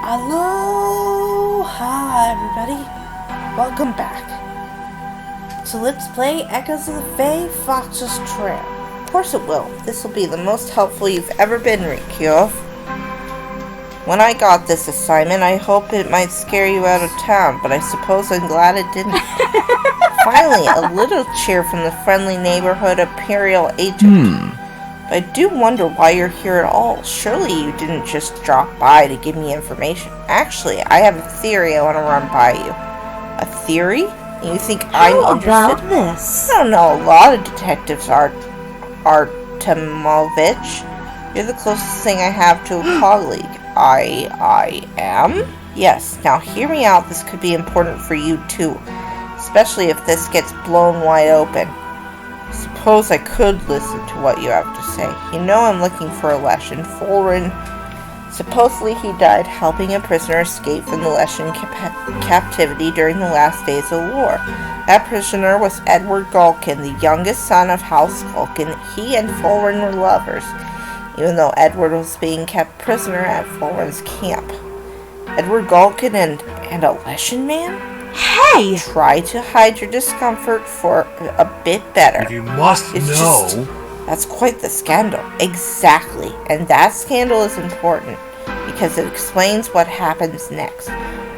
Aloha, everybody. Welcome back to Let's Play Echoes of the Fae Fox's Trail. Of course it will. This will be the most helpful you've ever been, Rikyo. When I got this assignment, I hoped it might scare you out of town, but I suppose I'm glad it didn't. Finally, a little cheer from the friendly neighborhood Imperial agent. But I do wonder why you're here at all. Surely you didn't just drop by to give me information. Actually, I have a theory I want to run by you. A theory? You think I'm interested? How about this? I don't know a lot of detectives, Artemovich. You're the closest thing I have to a colleague. I am? Yes, now hear me out. This could be important for you too. Especially if this gets blown wide open. Suppose I could listen to what you have to say. You know I'm looking for a Leshen. Fulren. Supposedly he died helping a prisoner escape from the Leshen captivity during the last days of the war. That prisoner was Edward Galkin, the youngest son of House Galkin. He and Fulren were lovers, even though Edward was being kept prisoner at Fulren's camp. Edward Galkin and a Leshen man? Hey! Try to hide your discomfort for a bit better. You must know. That's quite the scandal. Exactly. And that scandal is important because it explains what happens next.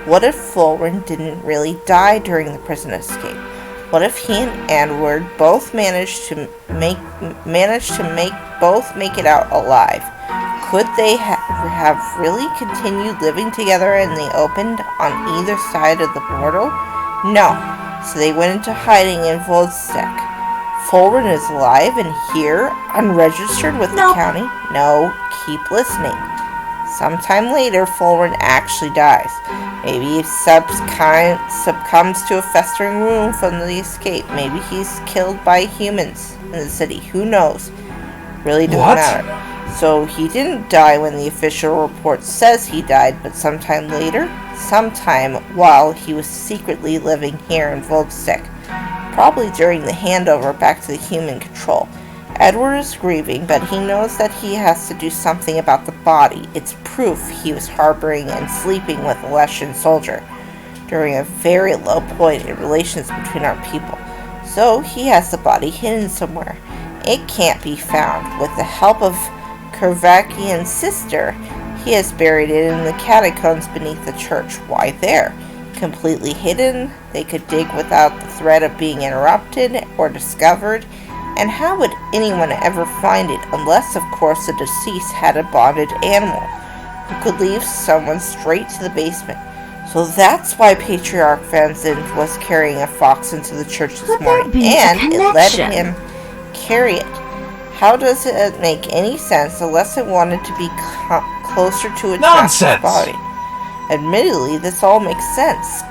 What if Fulren didn't really die during the prison escape? What if he and Edward both managed to make it out alive? Could they have really continued living together in the open on either side of the portal? No. So they went into hiding in Voldsek. Fulren is alive and here, unregistered with the county? No. Keep listening. Sometime later, Fulren actually dies. Maybe he succumbs to a festering wound from the escape. Maybe he's killed by humans in the city. Who knows? Really doesn't matter. So he didn't die when the official report says he died, but sometime later? Sometime while he was secretly living here in Voldsek. Probably during the handover back to the human control. Edward is grieving, but he knows that he has to do something about the body. It's proof he was harboring and sleeping with a Leshen soldier during a very low point in relations between our people. So he has the body hidden somewhere. It can't be found. With the help of Kervakian's sister, he has buried it in the catacombs beneath the church. Why there? Completely hidden, they could dig without the threat of being interrupted or discovered. And how would anyone ever find it unless, of course, the deceased had a bonded animal who could lead someone straight to the basement? So that's why Patriarch Van Zint was carrying a fox into the church this morning, and it let him carry it. How does it make any sense unless it wanted to be closer to its master's body? Admittedly, this all makes sense,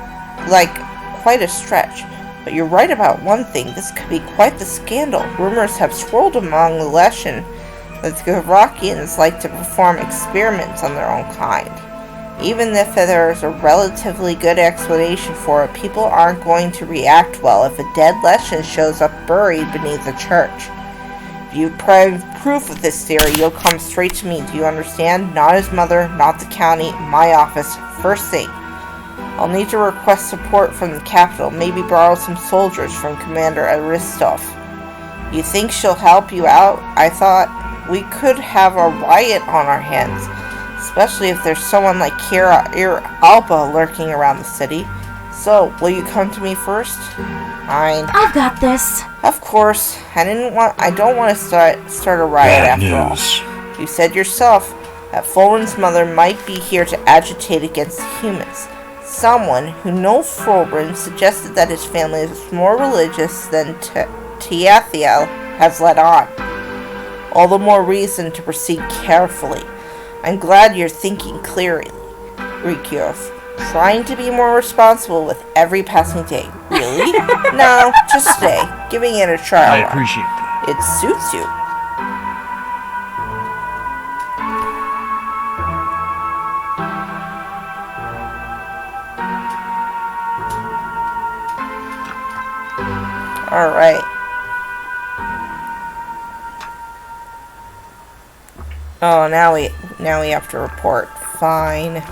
like quite a stretch. But you're right about one thing, this could be quite the scandal. Rumors have swirled among the Leshen that the Kervakians like to perform experiments on their own kind. Even if there's a relatively good explanation for it, people aren't going to react well if a dead Leshen shows up buried beneath the church. If you provide proof of this theory, you'll come straight to me. Do you understand? Not his mother, not the county, my office, first thing. I'll need to request support from the capital, maybe borrow some soldiers from Commander Aristov. You think she'll help you out? I thought we could have a riot on our hands, especially if there's someone like Kira Alba lurking around the city. So, will you come to me first? Fine. I've got this. Of course. I don't want to start a riot after all. You said yourself that Fulren's mother might be here to agitate against the humans. Someone who knows Fulren suggested that his family is more religious than Tiathiel has let on. All the more reason to proceed carefully. I'm glad you're thinking clearly, Rikyo. Trying to be more responsible with every passing day. Really? No, just stay. Giving it a trial. I appreciate that. It suits you. Alright. Oh, now we have to report. Fine.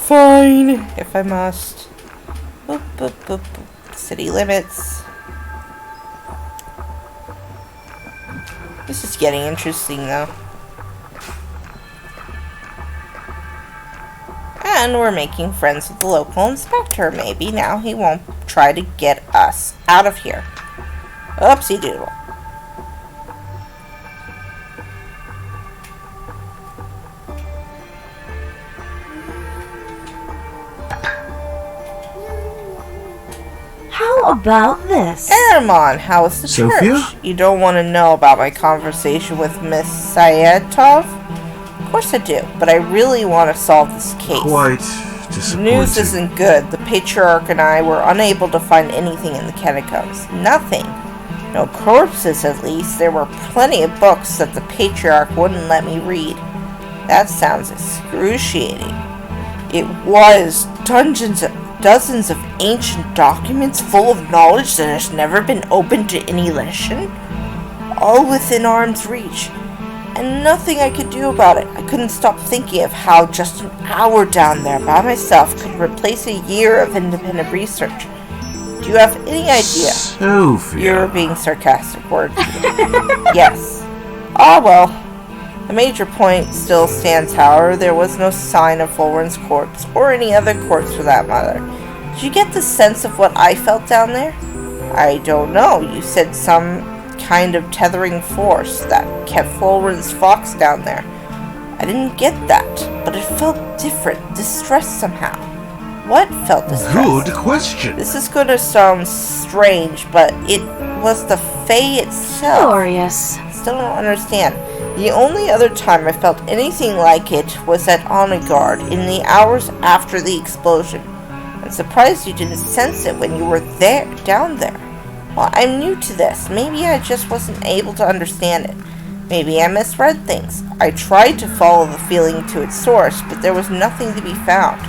Fine, if I must. Boop, boop, boop, boop. City limits. This is getting interesting, though. And we're making friends with the local inspector. Maybe now he won't try to get us out of here. Oopsie doodle. How about this? Aramon, how is the Sophia? church? You don't want to know about my conversation with Miss Sayatov? Of course I do, but I really want to solve this case. Quite The disappointing. news isn't good. The patriarch and I were unable to find anything in the catacombs. Nothing. No corpses, at least. There were plenty of books that the patriarch wouldn't let me read. That sounds excruciating. It was dozens of ancient documents full of knowledge that has never been opened to any lesson, all within arm's reach, and nothing I could do about it. I couldn't stop thinking of how just an hour down there by myself could replace a year of independent research. Do you have any idea? Sophia. You're being sarcastic, word. Yes. Ah, well. The major point still stands, however. There was no sign of Fulren's corpse, or any other corpse for that matter. Did you get the sense of what I felt down there? I don't know. You said some kind of tethering force that kept Fulren's fox down there. I didn't get that, but it felt different, distressed somehow. What felt distressed? Good question. This is going to sound strange, but it was the Fae itself. Glorious. Still don't understand. The only other time I felt anything like it was at Onigard, in the hours after the explosion. I'm surprised you didn't sense it when you were down there. Well, I'm new to this. Maybe I just wasn't able to understand it. Maybe I misread things. I tried to follow the feeling to its source, but there was nothing to be found.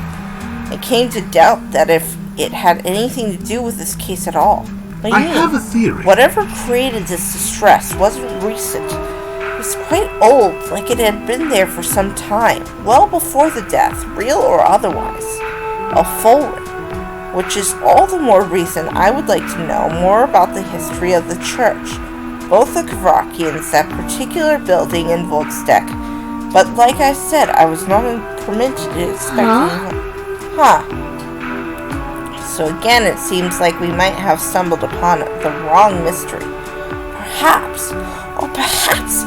I came to doubt that if it had anything to do with this case at all. What do I you mean? have a theory. Whatever created this distress wasn't recent. It was quite old, like it had been there for some time, well before the death, real or otherwise, of Fulren. Which is all the more reason I would like to know more about the history of the church, both the Kavrakians, that particular building in Voldstek. But like I said, I was not permitted to expect So again, it seems like we might have stumbled upon the wrong mystery. Perhaps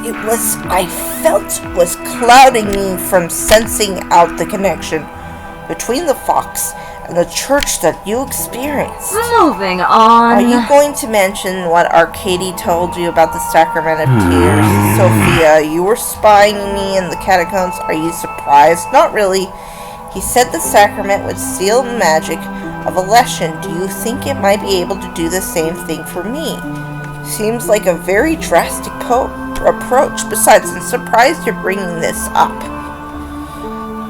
it was I felt was clouding me from sensing out the connection between the fox and the church that you experienced. Moving on. Are you going to mention what Arcady told you about the Sacrament of Tears? Sophia, you were spying me in the catacombs. Are you surprised? Not really. He said the sacrament would seal the magic of election. Do you think it might be able to do the same thing for me? Seems like a very drastic approach. Besides, I'm surprised you're bringing this up.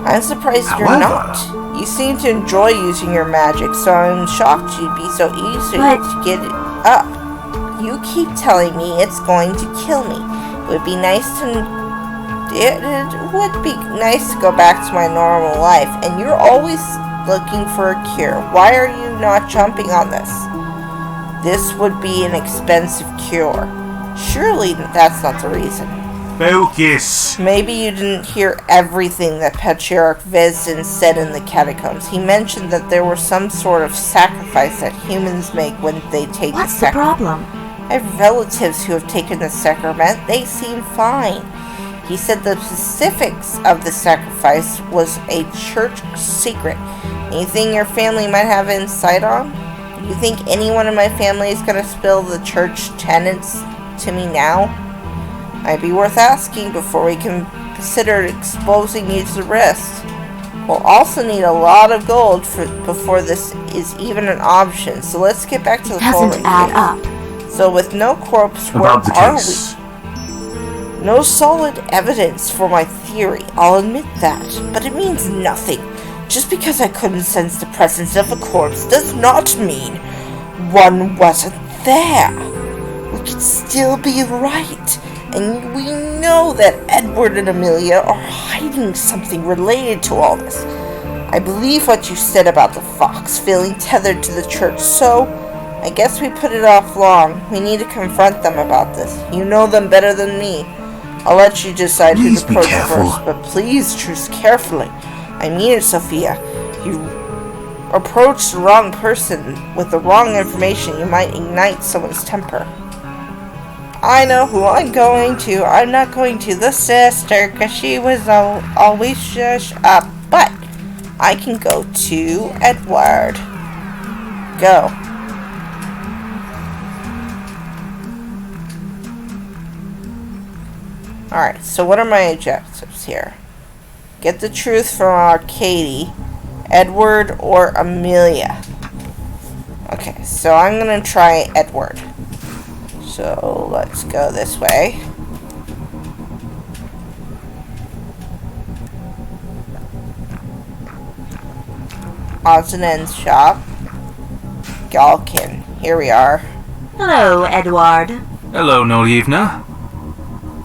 I'm surprised you're not. You seem to enjoy using your magic, so I'm shocked you'd be so easy to get it up. You keep telling me it's going to kill me. It would be nice to go back to my normal life, and you're always looking for a cure. Why are you not jumping on this? This would be an expensive cure. Surely that's not the reason. Focus. Maybe you didn't hear everything that Patriarch Vezin said in the catacombs. He mentioned that there was some sort of sacrifice that humans make when they take What's the the problem? I have relatives who have taken the sacrament. They seem fine. He said the specifics of the sacrifice was a church secret. Anything your family might have insight on? Do you think anyone in my family is going to spill the church tenets to me now? Might be worth asking before we can consider exposing you to the risk. We'll also need a lot of gold before this is even an option. So let's get back to the Doesn't add up. So with no corpse, where About the are case. we? No solid evidence for my theory, I'll admit that, but it means nothing. Just because I couldn't sense the presence of a corpse does not mean one wasn't there. We could still be right, and we know that Edward and Amelia are hiding something related to all this. I believe what you said about the fox feeling tethered to the church, so I guess we put it off long. We need to confront them about this. You know them better than me. I'll let you decide who Please to be approach careful. first, but please choose carefully. I mean it, Sophia. You approach the wrong person with the wrong information, you might ignite someone's temper. I know who I'm going to. I'm not going to the sister, because she was always shush up. But I can go to Edward. Go. Alright, so what are my objectives here? Get the truth from our Katie, Edward, or Amelia. Okay, so I'm gonna try Edward. So let's go this way. Odds and ends shop. Galkin. Here we are. Hello, Edward. Hello, Nolievna.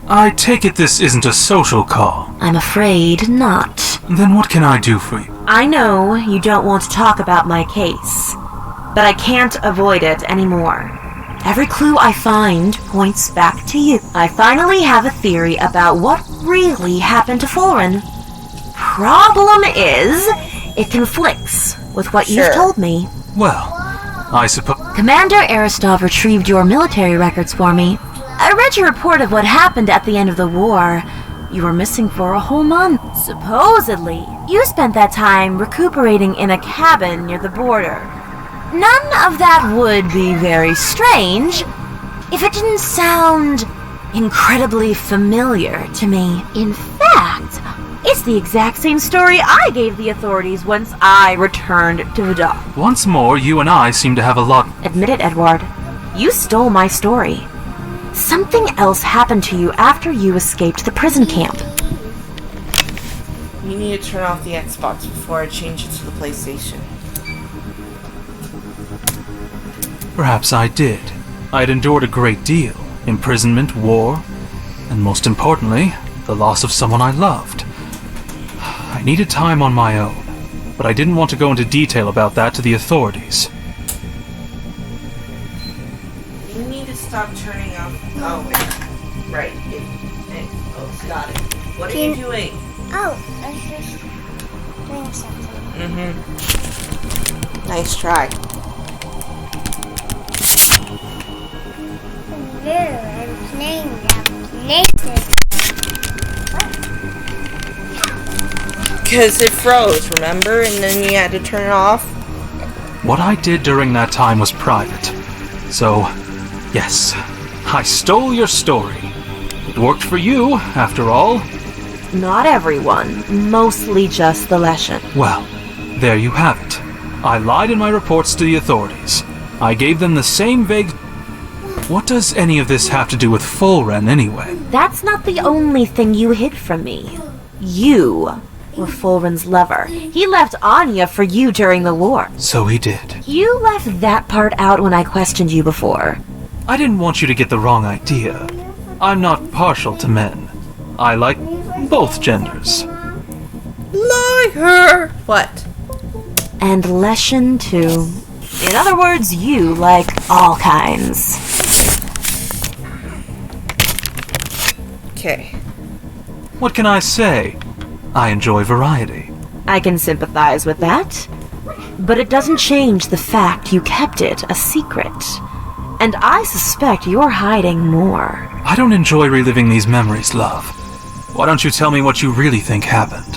I take it this isn't a social call. I'm afraid not. Then what can I do for you? I know you don't want to talk about my case, but I can't avoid it anymore. Every clue I find points back to you. I finally have a theory about what really happened to Fulren. Problem is, it conflicts with what Sure. you've told me. Well, I suppose... Commander Aristov retrieved your military records for me. I read your report of what happened at the end of the war. You were missing for a whole month. Supposedly, you spent that time recuperating in a cabin near the border. None of that would be very strange if it didn't sound incredibly familiar to me. In fact, it's the exact same story I gave the authorities once I returned to Vidal. Once more, you and I seem to have a lot... Admit it, Edward. You stole my story. Something else happened to you after you escaped the prison camp. You need to turn off the Xbox before I change it to the PlayStation. Perhaps I did. I had endured a great deal. Imprisonment, war, and most importantly, the loss of someone I loved. I needed time on my own, but I didn't want to go into detail about that to the authorities. You need to stop turning off. Oh, wait. Right. Oh, got it. What are you doing? Oh, I was just doing something. Mm-hmm. Nice try. No, I'm playing them. Naked. Because it froze, remember? And then you had to turn it off? What I did during that time was private. So, yes, I stole your story. It worked for you, after all. Not everyone, mostly just the Leshen. Well, there you have it. I lied in my reports to the authorities. I gave them the same vague... What does any of this have to do with Fulren, anyway? That's not the only thing you hid from me. You were Fulren's lover. He left Anya for you during the war. So he did. You left that part out when I questioned you before. I didn't want you to get the wrong idea. I'm not partial to men. I like both genders. Liar! What? And Leshen, too. In other words, you like all kinds. Okay. What can I say? I enjoy variety. I can sympathize with that. But it doesn't change the fact you kept it a secret. And I suspect you're hiding more. I don't enjoy reliving these memories, love. Why don't you tell me what you really think happened?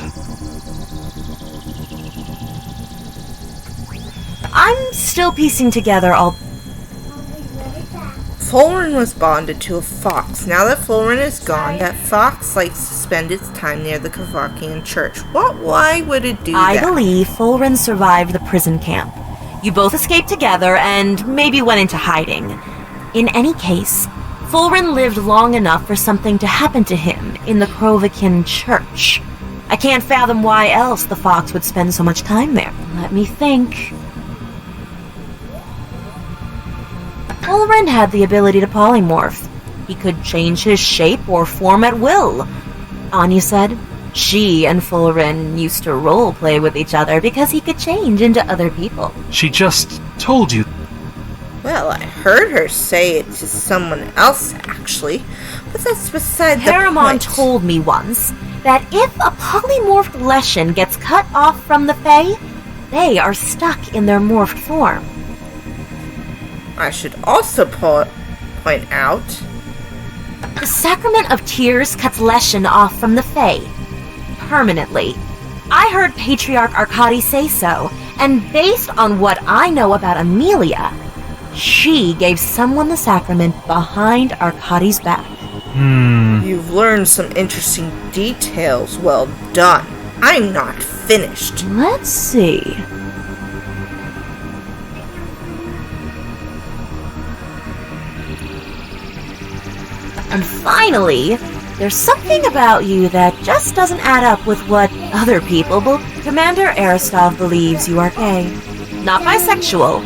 I'm still piecing together all... Fulren was bonded to a fox. Now that Fulren is gone, that fox likes to spend its time near the Kavakian church. Why would it do I that? believe Fulren survived the prison camp. You both escaped together and maybe went into hiding. In any case, Fulren lived long enough for something to happen to him in the Krovakin church. I can't fathom why else the fox would spend so much time there. Let me think. Fulren had the ability to polymorph. He could change his shape or form at will. Anya said She and Fulren used to role play with each other because he could change into other people. She just told you. Well, I heard her say it to someone else, actually, but that's beside the Paramon point. told me once that if a polymorphed Leshen gets cut off from the Fae, they are stuck in their morphed form. I should also point out... The Sacrament of Tears cuts Leshen off from the Fae. Permanently. I heard Patriarch Arkady say so, and based on what I know about Amelia, she gave someone the sacrament behind Arkady's back. You've learned some interesting details. Well done. I'm not finished. Let's see. And finally, there's something about you that just doesn't add up with what other people believe. Commander Aristov believes you are gay. Not bisexual.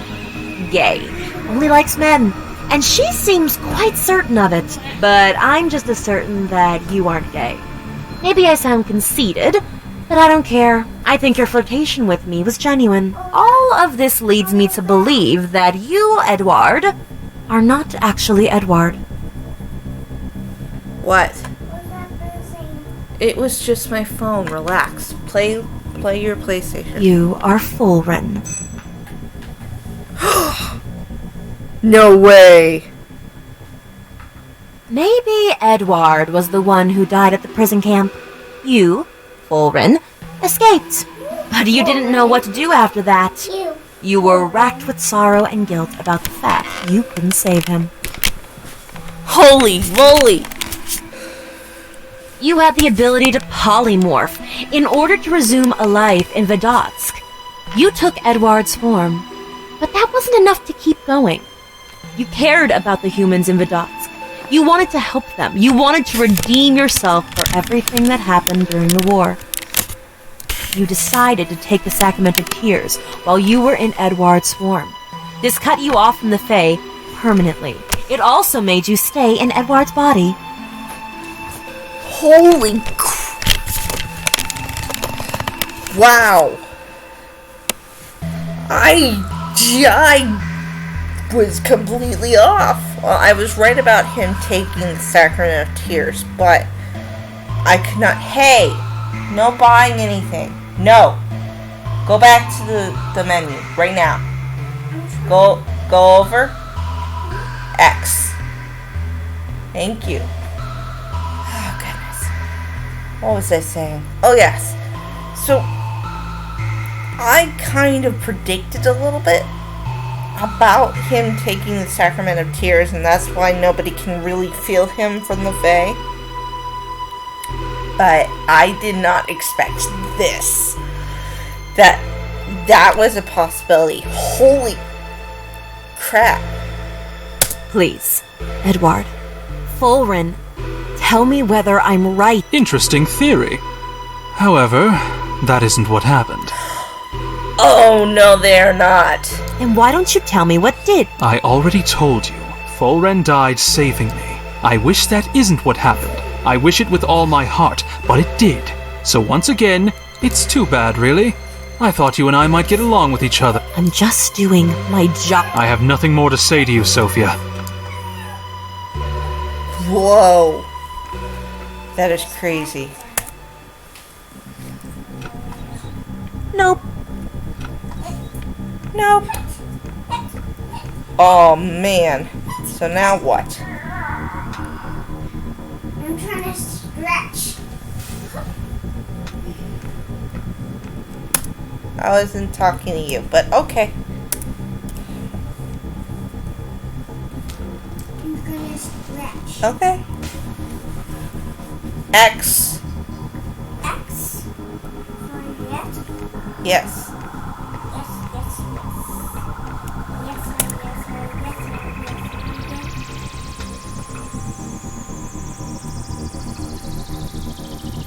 Gay. Only likes men. And she seems quite certain of it. But I'm just as certain that you aren't gay. Maybe I sound conceited, but I don't care. I think your flirtation with me was genuine. All of this leads me to believe that you, Edward, are not actually Edward. What? It was just my phone. Relax. Play your PlayStation. You are Fulren. No way. Maybe Edward was the one who died at the prison camp. You, Fulren, escaped. But you didn't know what to do after that. You were racked with sorrow and guilt about the fact you couldn't save him. Holy moly. You had the ability to polymorph in order to resume a life in Vidotsk. You took Edward's form, but that wasn't enough to keep going. You cared about the humans in Vidotsk. You wanted to help them. You wanted to redeem yourself for everything that happened during the war. You decided to take the Sacrament of Tears while you were in Edward's form. This cut you off from the Fae permanently. It also made you stay in Edward's body. Holy wow. I was completely off. Well, I was right about him taking the Sacrament of Tears, but I could not. Hey, no buying anything. No. Go back to the menu right now. Go over. X. Thank you. Oh, goodness. What was I saying? Oh, yes. So, I kind of predicted a little bit about him taking the Sacrament of Tears, and that's why nobody can really feel him from the Fae. But I did not expect this. That was a possibility. Holy crap. Please, Edward. Fulren, tell me whether I'm right. Interesting theory. However, that isn't what happened. Oh, no, they're not. And why don't you tell me what did? I already told you. Fulren died saving me. I wish that isn't what happened. I wish it with all my heart, but it did. So once again, it's too bad, really. I thought you and I might get along with each other. I'm just doing my job. I have nothing more to say to you, Sophia. Whoa. That is crazy. Nope. Nope. Oh, man. So now what? I'm trying to stretch. I wasn't talking to you, but okay. I'm gonna stretch. Okay. X. X. Yes. Yes. Yes. Yes.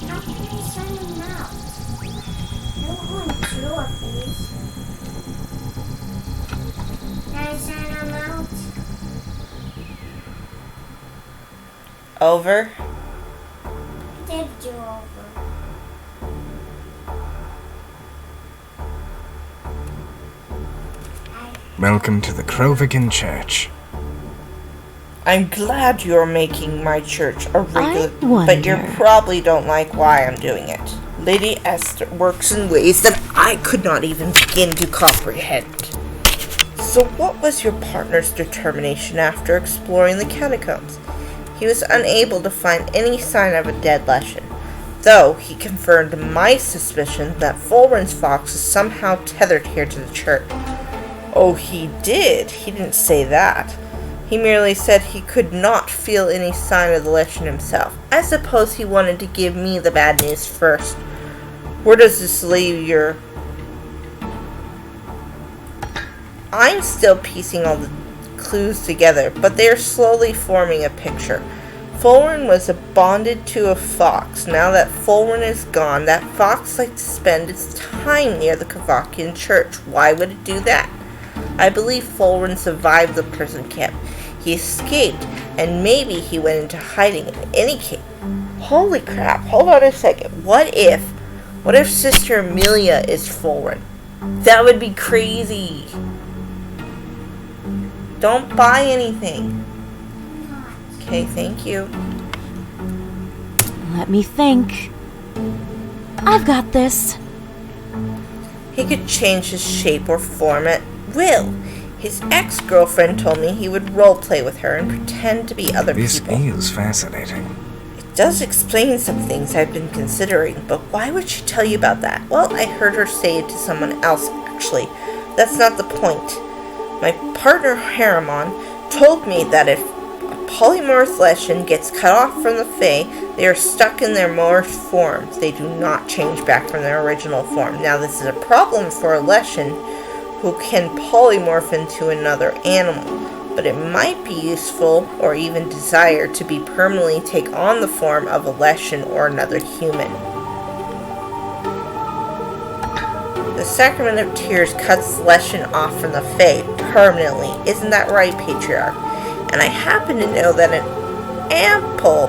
How can I sign them out? I don't want two of these. Can I sign them out? Over. Did do over. Welcome to the Krovigan Church. I'm glad you're making my church a regular, wonder- but you probably don't like why I'm doing it. Lady Esther works in ways that I could not even begin to comprehend. So what was your partner's determination after exploring the catacombs? He was unable to find any sign of a dead Leshen, though he confirmed my suspicion that Fulren's fox is somehow tethered here to the church. Oh, he did? He didn't say that. He merely said he could not feel any sign of the Leshen himself. I suppose he wanted to give me the bad news first. Where does this leave your... I'm still piecing all the clues together, but they are slowly forming a picture. Fulren was bonded to a fox. Now that Fulren is gone, that fox likes to spend its time near the Krovakian church. Why would it do that? I believe Fulren survived the prison camp. He escaped, and maybe he went into hiding in any case. Holy crap, hold on a second. What if Sister Amelia is Fulren? That would be crazy. Don't buy anything. Okay, thank you. Let me think. I've got this. He could change his shape or form at will. His ex-girlfriend told me he would roleplay with her and pretend to be other This people. is fascinating. It does explain some things I've been considering, but why would she tell you about that? Well, I heard her say it to someone else, actually. That's not the point. My partner, Harriman, told me that if a polymorph Leshen gets cut off from the Fae, they are stuck in their morphed forms. They do not change back from their original form. Now, this is a problem for a Leshen who can polymorph into another animal, but it might be useful or even desired to be permanently take on the form of a Leshen or another human. The Sacrament of Tears cuts Leshen off from the Fae permanently. Isn't that right, Patriarch? And I happen to know that an ample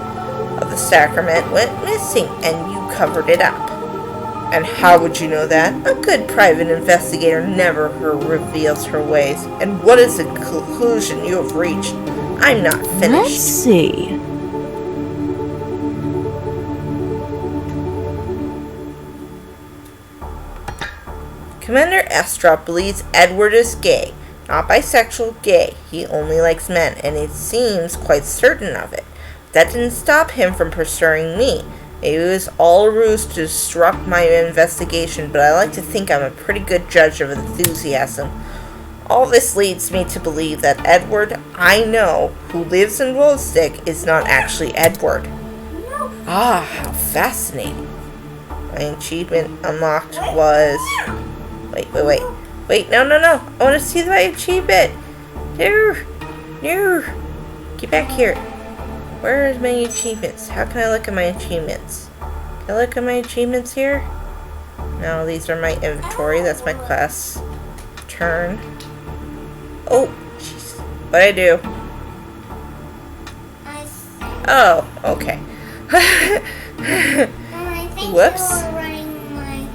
of the sacrament went missing, and you covered it up. And how would you know that? A good private investigator never reveals her ways. And what is the conclusion you have reached? I'm not Let's finished. see. Commander Estrop believes Edward is gay. Not bisexual, gay. He only likes men, and it seems quite certain of it. That didn't stop him from pursuing me. Maybe it was all a ruse to disrupt my investigation, but I like to think I'm a pretty good judge of enthusiasm. All this leads me to believe that Edward I know, who lives in Woldstick, is not actually Edward. Ah, how fascinating. My achievement unlocked was... Wait, no. I want to see my achievement. No. Get back here. Where is my achievements? How can I look at my achievements? Can I look at my achievements here? No, these are my inventory. That's my class turn. Oh, jeez. What'd I do? Oh, okay. I think Whoops. you were running my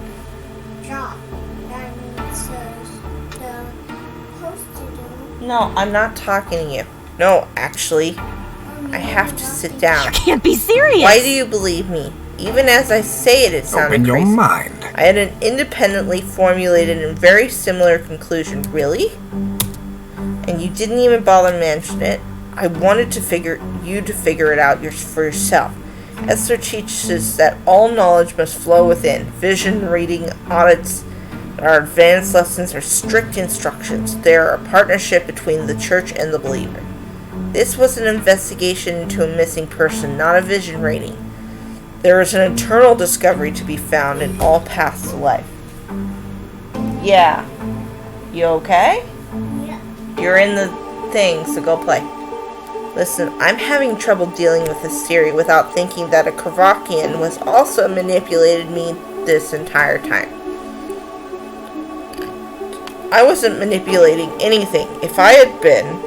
job. That means the host to do. No, I'm not talking to you. No, actually, I have to sit down. Can't be serious. Why do you believe me? Even as I say it, it sounded Open your crazy. mind. I had an independently formulated and very similar conclusion. Really? And you didn't even bother mentioning it. I wanted to figure it out for yourself. Esther teaches that all knowledge must flow within. Vision, reading, audits, our advanced lessons are strict instructions. They are a partnership between the church and the believer. This was an investigation into a missing person, not a vision rating. There is an eternal discovery to be found in all paths to life. Yeah. You okay? Yeah. You're in the thing, so go play. Listen, I'm having trouble dealing with this theory without thinking that a Krovakian was also manipulated me this entire time. I wasn't manipulating anything. If I had been,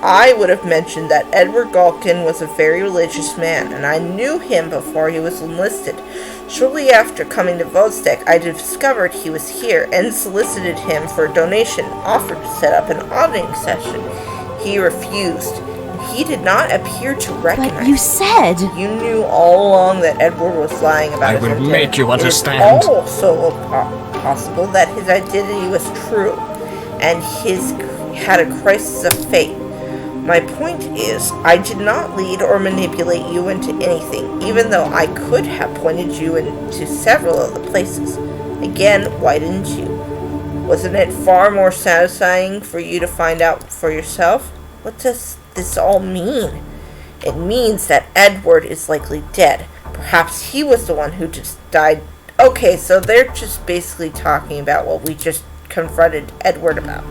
I would have mentioned that Edward Galkin was a very religious man, and I knew him before he was enlisted. Shortly after coming to Volstagg, I discovered he was here and solicited him for a donation, offered to set up an auditing session. He refused. He did not appear to recognize But you said... You knew all along that Edward was lying about I his will identity. make you understand. It is also possible that his identity was true, and his had a crisis of faith. My point is, I did not lead or manipulate you into anything, even though I could have pointed you into several of the places. Again, why didn't you? Wasn't it far more satisfying for you to find out for yourself? What does this all mean? It means that Edward is likely dead. Perhaps he was the one who just died. Okay, so they're just basically talking about what we just confronted Edward about.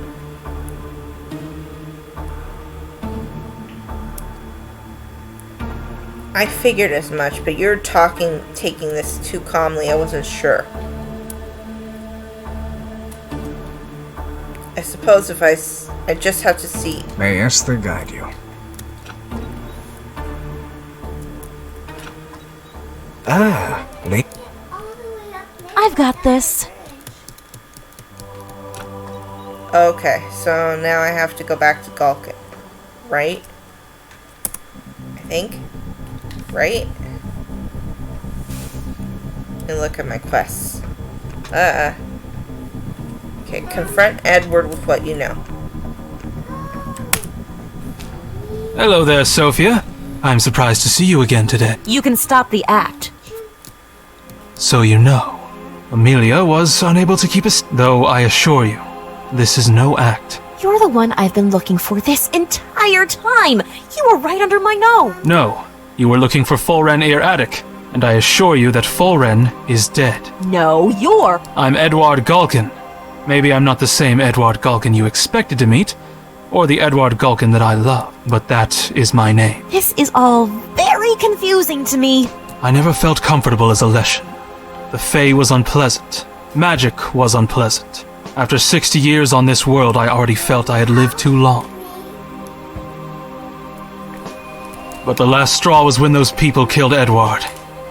I figured as much, but you're taking this too calmly. I wasn't sure. I suppose if I just have to see. May Esther guide you. Ah, late. All the way up there. I've got this. Okay, so now I have to go back to Gulkin, right? I think. Right? And look at my quests. Okay, confront Edward with what you know. Hello there, Sophia. I'm surprised to see you again today. You can stop the act. So you know, Amelia was unable to keep us. Though I assure you, this is no act. You're the one I've been looking for this entire time. You were right under my nose. No, you were looking for Fulren Ir Attic, and I assure you that Fulren is dead. No, you're... I'm Edward Gulkin. Maybe I'm not the same Edward Gulkin you expected to meet, or the Edward Gulkin that I love, but that is my name. This is all very confusing to me. I never felt comfortable as a Leshen. The Fae was unpleasant. Magic was unpleasant. After 60 years on this world, I already felt I had lived too long. But the last straw was when those people killed Edward.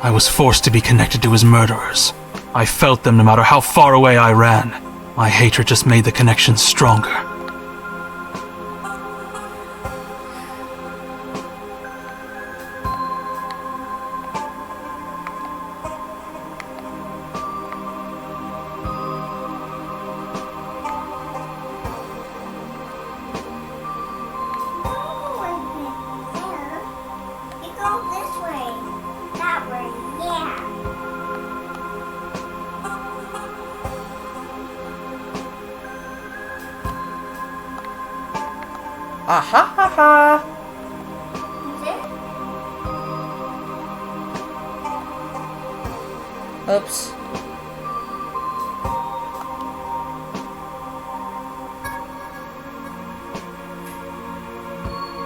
I was forced to be connected to his murderers. I felt them no matter how far away I ran. My hatred just made the connection stronger. You go this way. That way, yeah. Aha ha ha! Is it? Oops.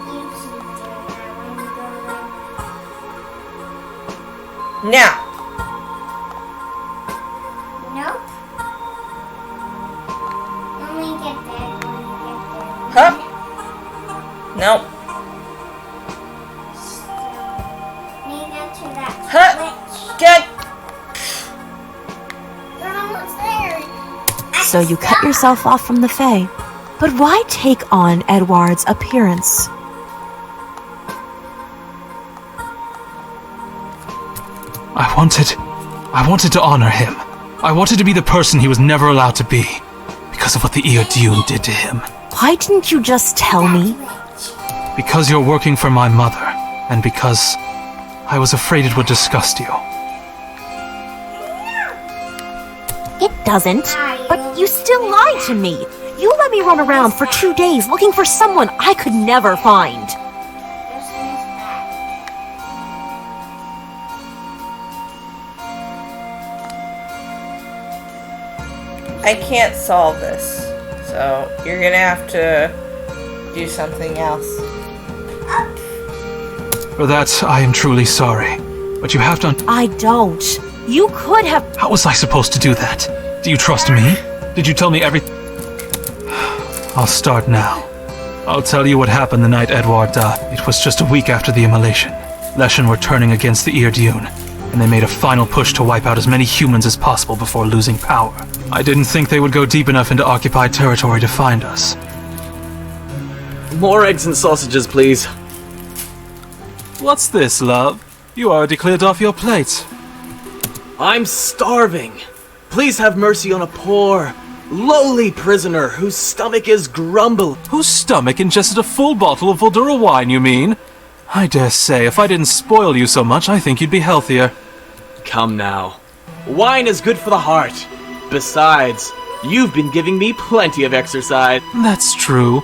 You keep doing that when you go there. Now, Nope. Let me get there. huh? Nope. Need get to that Huh? switch. Get. You're almost there. So you cut yourself off from the Fae. But why take on Edward's appearance? I wanted to honor him. I wanted to be the person he was never allowed to be, because of what the Eardune did to him. Why didn't you just tell me? Because you're working for my mother, and because I was afraid it would disgust you. It doesn't. But you still lied to me. You let me run around for 2 days looking for someone I could never find. Just miss that. I can't solve this, so you're gonna have to do something else. For that, I am truly sorry. But you have to. I don't. You could have... How was I supposed to do that? Do you trust me? Did you tell me everything? I'll start now. I'll tell you what happened the night Edward died. It was just a week after the immolation. Leshen were turning against the Eardune, and they made a final push to wipe out as many humans as possible before losing power. I didn't think they would go deep enough into occupied territory to find us. More eggs and sausages, please. What's this, love? You already cleared off your plate. I'm starving. Please have mercy on a poor, lowly prisoner whose stomach is grumbling. Whose stomach ingested a full bottle of Voldura wine, you mean? I dare say, if I didn't spoil you so much, I think you'd be healthier. Come now. Wine is good for the heart. Besides, you've been giving me plenty of exercise. That's true.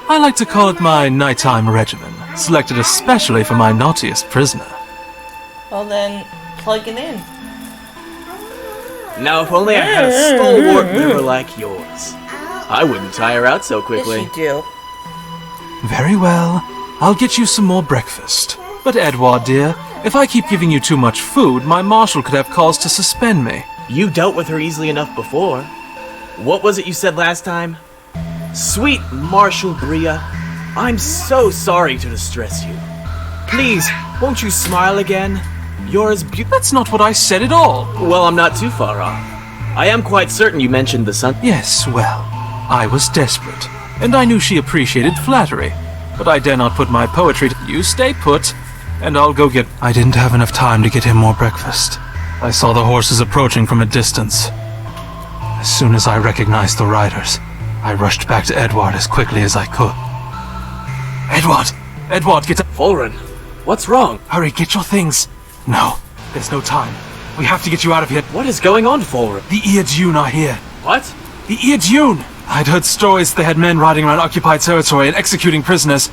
I like to call it my nighttime regimen, selected especially for my naughtiest prisoner. Well then, plug it in. Now, if only I had a stalwart liver like yours, I wouldn't tire out so quickly. Yes, you do. Very well. I'll get you some more breakfast. But Edward, dear, if I keep giving you too much food, my marshal could have cause to suspend me. You dealt with her easily enough before. What was it you said last time? Sweet Marshal Bria, I'm so sorry to distress you. Please, won't you smile again? You're as beautiful. That's not what I said at all. Well, I'm not too far off. I am quite certain you mentioned the sun. Yes, well, I was desperate, and I knew she appreciated flattery. But I dare not put my poetry to... You stay put, and I'll go get... I didn't have enough time to get him more breakfast. I saw the horses approaching from a distance. As soon as I recognized the riders, I rushed back to Edward as quickly as I could. Edward, get up. Fulren, what's wrong? Hurry, get your things. No, there's no time. We have to get you out of here. What is going on, Fulren? The Eardune are here. What? The Eardune! I'd heard stories they had men riding around occupied territory and executing prisoners,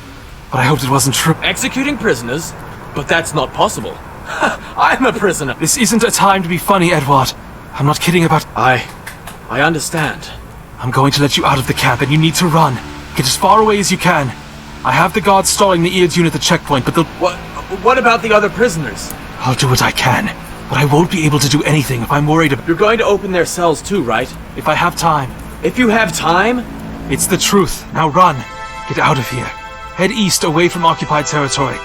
but I hoped it wasn't true. Executing prisoners? But that's not possible. I'm a prisoner. This isn't a time to be funny, Edward. I'm not kidding about... I understand. I'm going to let you out of the camp, and you need to run. Get as far away as you can. I have the guards stalling the Eardune at the checkpoint, but they'll... What about the other prisoners? I'll do what I can, but I won't be able to do anything if I'm worried about... You're going to open their cells too, right? If I have time. If you have time? It's the truth. Now run. Get out of here. Head east away from occupied territory.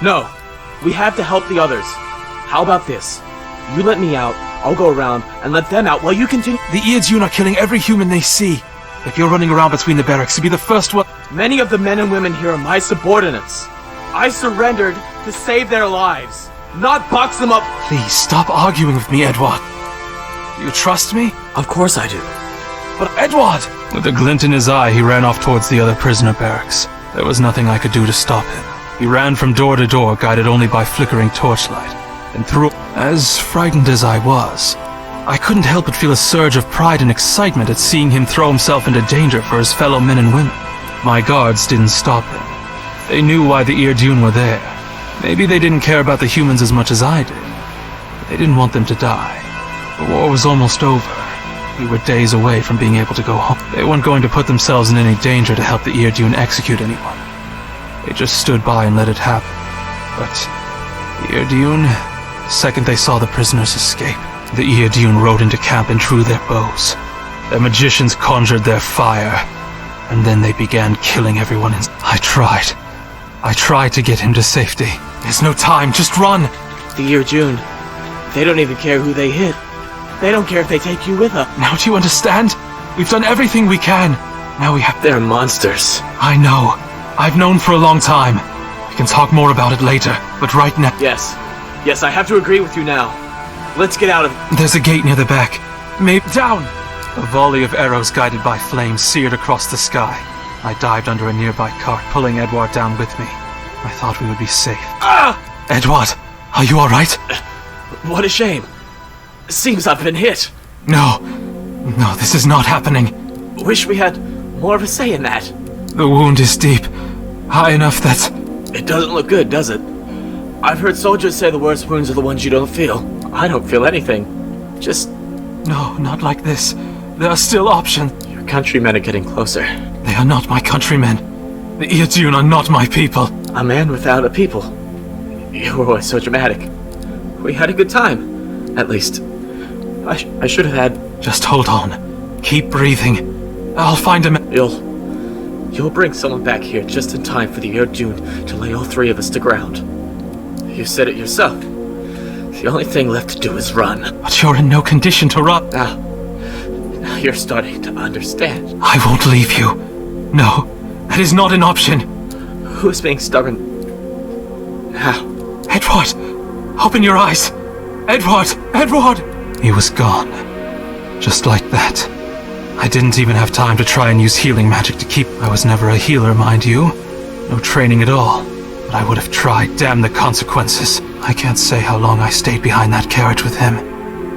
No. We have to help the others. How about this? You let me out, I'll go around and let them out while you continue. The Eardune are killing every human they see. If you're running around between the barracks, you'll be the first one... Many of the men and women here are my subordinates. I surrendered to save their lives, not box them up. Please, stop arguing with me, Edward. Do you trust me? Of course I do. But Edward! With a glint in his eye, he ran off towards the other prisoner barracks. There was nothing I could do to stop him. He ran from door to door, guided only by flickering torchlight. And through... As frightened as I was, I couldn't help but feel a surge of pride and excitement at seeing him throw himself into danger for his fellow men and women. My guards didn't stop him. They knew why the Eardune were there. Maybe they didn't care about the humans as much as I did. But they didn't want them to die. The war was almost over. We were days away from being able to go home. They weren't going to put themselves in any danger to help the Eardune execute anyone. They just stood by and let it happen. But the Eardune, the second they saw the prisoners escape, the Eardune rode into camp and drew their bows. Their magicians conjured their fire, and then they began killing everyone. I tried to get him to safety. There's no time, just run! The Eardune, they don't even care who they hit. They don't care if they take you with them. Now do you understand? We've done everything we can. Now we have... They're monsters. I know. I've known for a long time. We can talk more about it later, but right now... Yes, I have to agree with you now. Let's get out of... There's a gate near the back. Maybe... Down! A volley of arrows guided by flames seared across the sky. I dived under a nearby cart, pulling Edward down with me. I thought we would be safe. Ah! Edward, are you alright? What a shame. Seems I've been hit. No, this is not happening. Wish we had more of a say in that. The wound is deep. High enough that... It doesn't look good, does it? I've heard soldiers say the worst wounds are the ones you don't feel. I don't feel anything. Just... No, not like this. There are still options. Your countrymen are getting closer. They are not my countrymen. The Eardune are not my people. A man without a people. You were always so dramatic. We had a good time. At least. I should have had... Just hold on. Keep breathing. I'll find a man. You'll bring someone back here just in time for the Eardune to lay all three of us to ground. You said it yourself. The only thing left to do is run. But you're in no condition to run. Now you're starting to understand. I won't leave you. No, that is not an option. Who's being stubborn? How? Edward, open your eyes. Edward! Edward! He was gone. Just like that. I didn't even have time to try and use healing magic to keep... I was never a healer, mind you. No training at all. But I would have tried, damn the consequences. I can't say how long I stayed behind that carriage with him.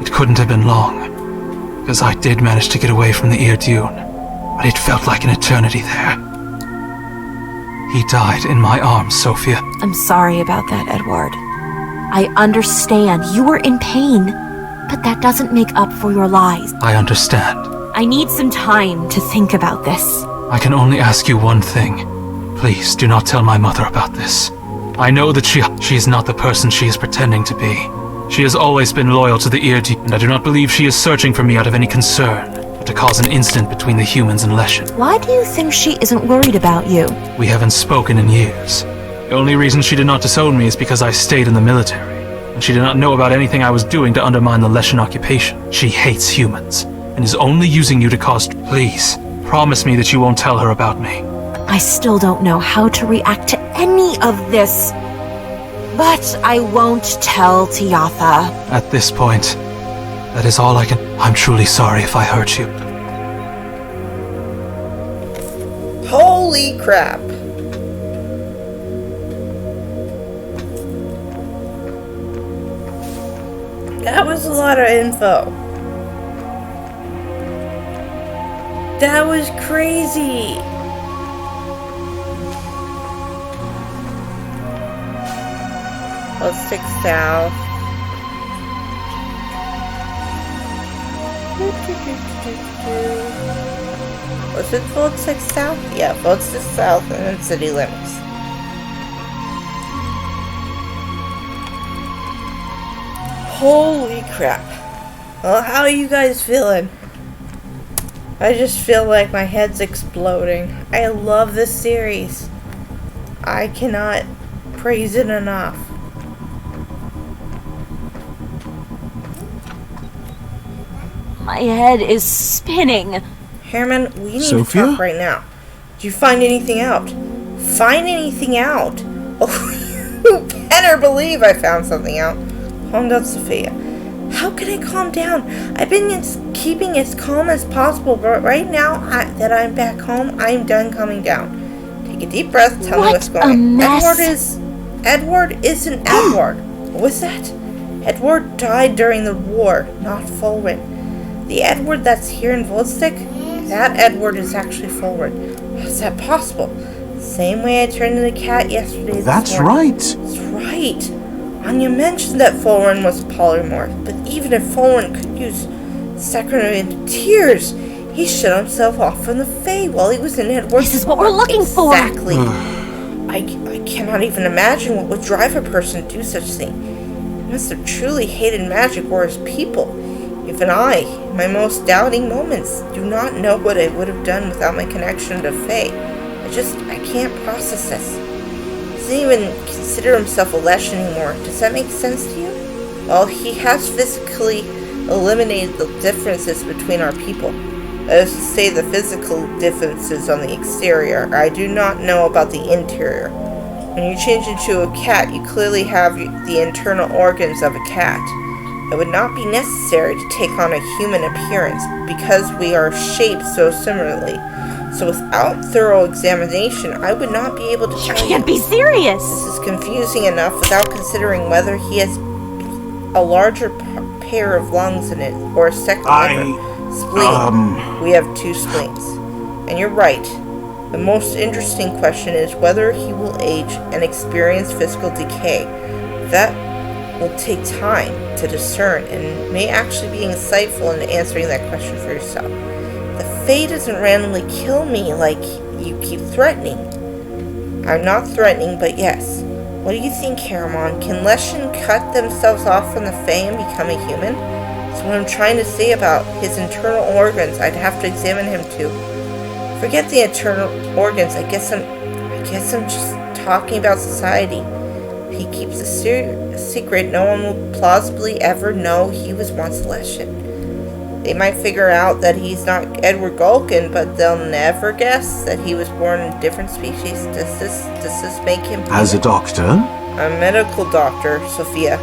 It couldn't have been long. Because I did manage to get away from the Ear Dune. But it felt like an eternity there. He died in my arms, Sophia. I'm sorry about that, Edward. I understand you were in pain, but that doesn't make up for your lies. I understand. I need some time to think about this. I can only ask you one thing. Please do not tell my mother about this. I know that she is not the person she is pretending to be. She has always been loyal to the Ear Dune, and I do not believe she is searching for me out of any concern, but to cause an incident between the humans and Leshen. Why do you think she isn't worried about you? We haven't spoken in years. The only reason she did not disown me is because I stayed in the military, and she did not know about anything I was doing to undermine the Leshen occupation. She hates humans, and is only using you to cause... Please, promise me that you won't tell her about me. I still don't know how to react to any of this. But I won't tell Tiatha. At this point, that is all I can... I'm truly sorry if I hurt you. Holy crap. That was a lot of info. That was crazy. Let's stick south. Was it Vote 6 south? Yeah, Vote 6 south and then city limits. Holy crap. Well, how are you guys feeling? I just feel like my head's exploding. I love this series. I cannot praise it enough. My head is spinning. Herman, we need Sophia? to talk right now. Did you find anything out? Find anything out? Oh, you better believe I found something out. Calm down, Sophia. How can I calm down? I've been keeping as calm as possible, but right now that I'm back home, I'm done calming down. Take a deep breath, tell me what's going on. Edward isn't Edward. What was that? Edward died during the war, not Fulwin. The Edward that's here in Volstick, that Edward is actually Fulwin. How's that possible? Same way I turned into a cat yesterday. That's right. That's right. Anya mentioned that Fulwin was polymorph, but even if Fulwin could use Sacrament into tears, he shut himself off from the Fae while he was in Edward's This is what we're looking for. Exactly. I cannot even imagine what would drive a person to do such a thing. He must have truly hated magic or his people. Even I, in my most doubting moments, do not know what I would have done without my connection to Fae. I can't process this. He doesn't even consider himself a Lesh anymore. Does that make sense to you? Well, he has physically eliminated the differences between our people. That is to say, the physical differences on the exterior. I do not know about the interior. When you change into a cat, you clearly have the internal organs of a cat. It would not be necessary to take on a human appearance because we are shaped so similarly. So without thorough examination, I would not be able to tell you. You can't be serious. This is confusing enough without considering whether he has a larger pair of lungs in it or a second liver. Spleen. We have 2 spleens. And you're right. The most interesting question is whether he will age and experience physical decay. That will take time to discern and may actually be insightful in answering that question for yourself. The Fae doesn't randomly kill me like you keep threatening. I'm not threatening, but yes. What do you think, Caramon? Can Leshen cut themselves off from the Fae and become a human? That's what I'm trying to say about his internal organs. I'd have to examine him too. Forget the internal organs. I guess I'm just talking about society. If he keeps a secret, no one will plausibly ever know he was once Leshen. They might figure out that he's not Edward Gulkin, but they'll never guess that he was born in a different species. Does this make him As a doctor? a medical doctor, Sophia?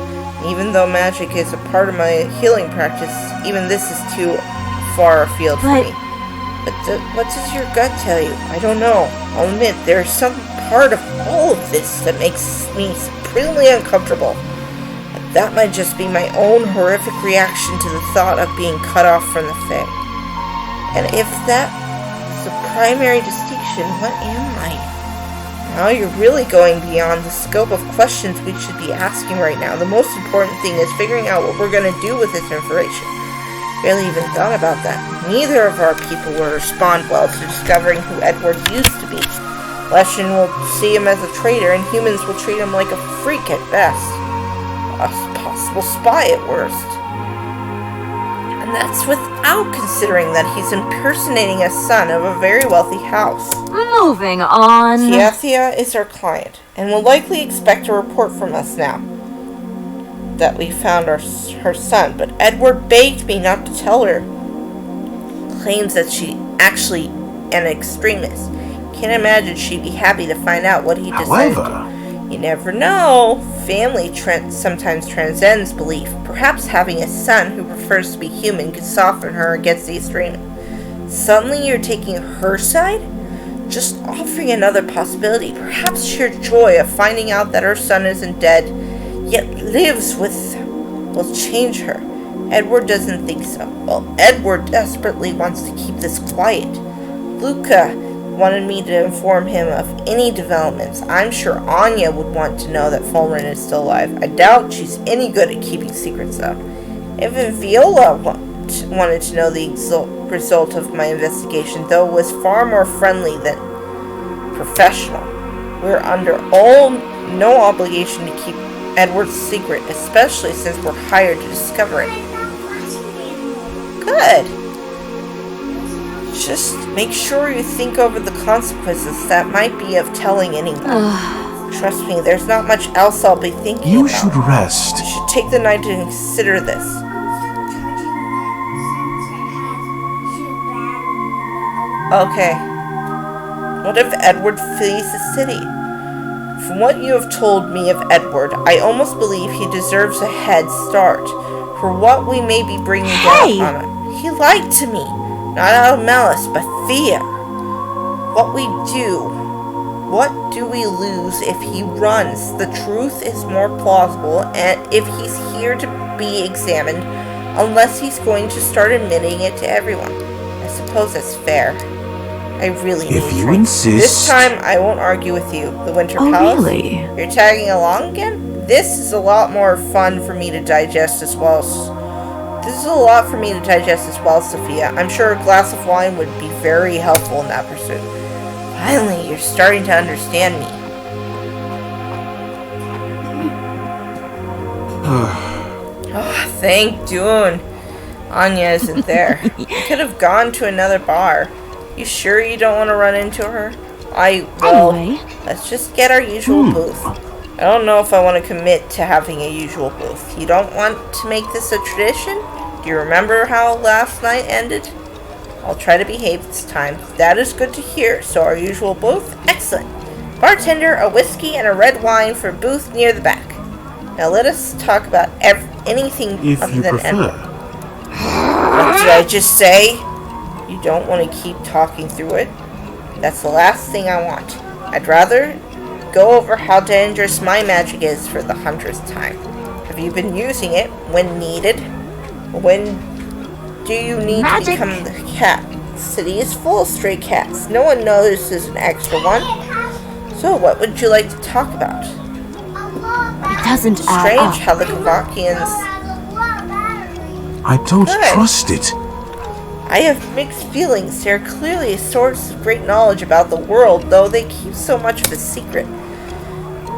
Even though magic is a part of my healing practice, even this is too far afield for me. But what does your gut tell you? I don't know. I'll admit, there's some part of all of this that makes me supremely uncomfortable. But that might just be my own horrific reaction to the thought of being cut off from the Fae. And if that's the primary distinction, what am I? Now you're really going beyond the scope of questions we should be asking right now. The most important thing is figuring out what we're going to do with this information. Barely even thought about that. Neither of our people will respond well to discovering who Edward used to be. Leshen will see him as a traitor, and humans will treat him like a freak at best. A possible spy at worst. And that's without considering that he's impersonating a son of a very wealthy house. Moving on. Tiathia is our client, and will likely expect a report from us now that we found her son, but Edward begged me not to tell her. Claims that she actually an extremist. Can't imagine she'd be happy to find out what he decided. However, You never know. Family sometimes transcends belief. Perhaps having a son who prefers to be human could soften her against the extreme. Suddenly you're taking her side? Just offering another possibility. Perhaps sheer joy of finding out that her son isn't dead, yet lives will change her. Edward doesn't think so. Well, Edward desperately wants to keep this quiet. Luca wanted me to inform him of any developments. I'm sure Anya would want to know that Fulren is still alive. I doubt she's any good at keeping secrets, though. Even Viola wanted to know the result of my investigation, though it was far more friendly than professional. We're under no obligation to keep Edward's secret, especially since we're hired to discover it. Good. Just make sure you think over the consequences that might be of telling anyone. Trust me, there's not much else I'll be thinking you about. should rest. You should take the night to consider this. Okay. What if Edward flees the city? From what you have told me of Edward, I almost believe he deserves a head start for what we may be bringing down on him. He lied to me, not out of malice, but fear. What do we lose if he runs? The truth is more plausible, and if he's here to be examined, unless he's going to start admitting it to everyone. I suppose that's fair. I really need If you drinks. insist. This time, I won't argue with you. The Winter Palace? Really? You're tagging along again? This is a lot more fun for me to digest as well. This is a lot for me to digest as well, Sophia. I'm sure a glass of wine would be very helpful in that pursuit. Finally, you're starting to understand me. Oh, thank Dune. Anya isn't there. You could have gone to another bar. You sure you don't want to run into her? Anyway. Let's just get our usual booth. I don't know if I want to commit to having a usual booth. You don't want to make this a tradition? Do you remember how last night ended? I'll try to behave this time. That is good to hear. So our usual booth? Excellent. Bartender, a whiskey, and a red wine for a booth near the back. Now let us talk about anything If other you than prefer. Edward. What did I just say? You don't want to keep talking through it? That's the last thing I want. I'd rather go over how dangerous my magic is for the 100th time. Have you been using it when needed? When do you need to become the cat? The city is full of stray cats. No one notices an extra one. So what would you like to talk about? It doesn't add Strange up. how the Kavakians... I don't Good. trust it. I have mixed feelings. They are clearly a source of great knowledge about the world, though they keep so much of a secret.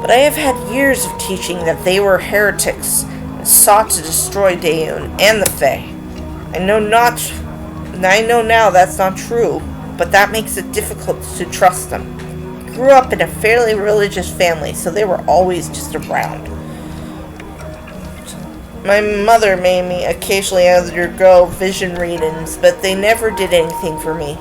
But I have had years of teaching that they were heretics and sought to destroy Daeun and the Fae. I know now that's not true, but that makes it difficult to trust them. grew up in a fairly religious family, so they were always just around. My mother made me occasionally undergo vision readings, but they never did anything for me.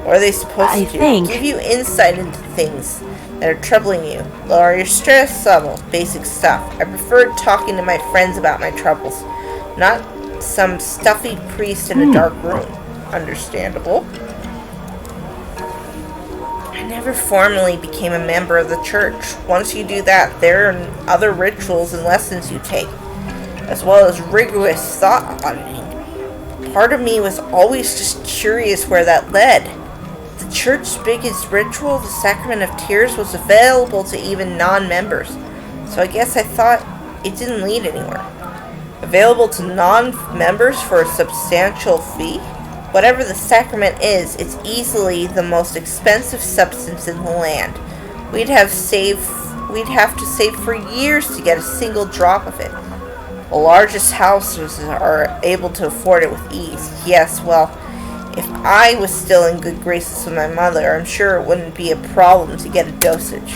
What are they supposed to do? Give you insight into things that are troubling you. Lower your stress level. Basic stuff. I preferred talking to my friends about my troubles, not some stuffy priest in a dark room. Understandable. I never formally became a member of the church. Once you do that, there are other rituals and lessons you take, as well as rigorous thought auditing. Part of me was always just curious where that led. The church's biggest ritual, the Sacrament of Tears, was available to even non-members, so I guess I thought it didn't lead anywhere. Available to non-members for a substantial fee? Whatever the sacrament is, it's easily the most expensive substance in the land. We'd have to save for years to get a single drop of it. The largest houses are able to afford it with ease. Yes, well, if I was still in good graces with my mother, I'm sure it wouldn't be a problem to get a dosage.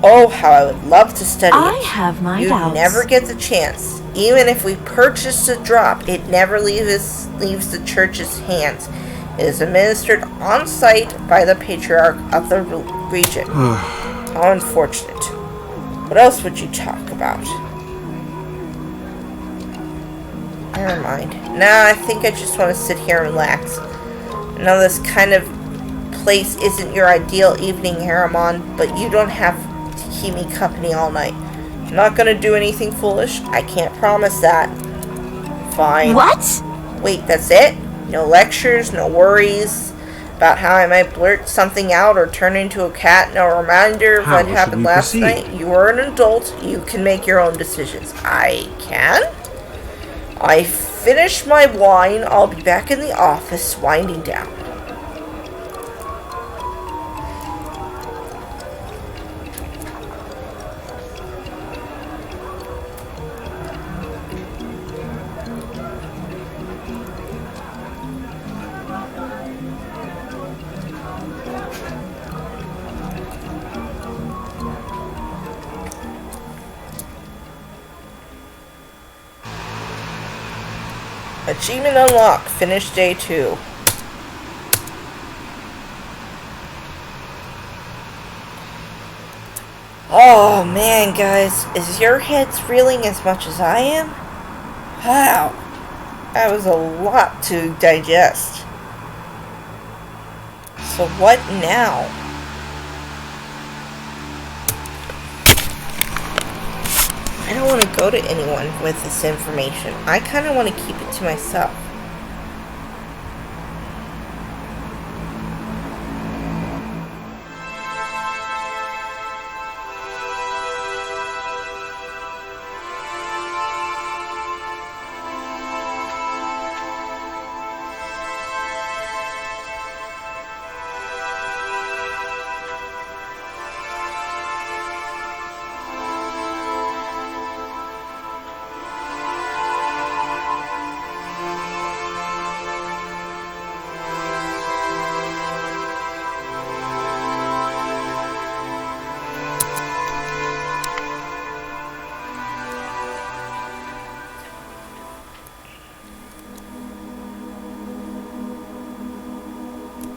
Oh, how I would love to study it. I have my doubts. You'd never get the chance. Even if we purchased a drop, it never leaves the church's hands. It is administered on site by the patriarch of the region. How unfortunate. What else would you talk about? Never mind. Nah, I think I just want to sit here and relax. I know this kind of place isn't your ideal evening, Haramon, but you don't have to keep me company all night. I'm not gonna do anything foolish. I can't promise that. Fine. What? Wait, that's it? No lectures, no worries about how I might blurt something out or turn into a cat, no reminder of what happened last night? You are an adult. You can make your own decisions. I can? I finish my wine. I'll be back in the office winding down. Achievement unlocked. Finish day 2. Oh man, guys, is your heads reeling as much as I am? Wow, that was a lot to digest. So what now? I don't want to go to anyone with this information. I kind of want to keep it to myself.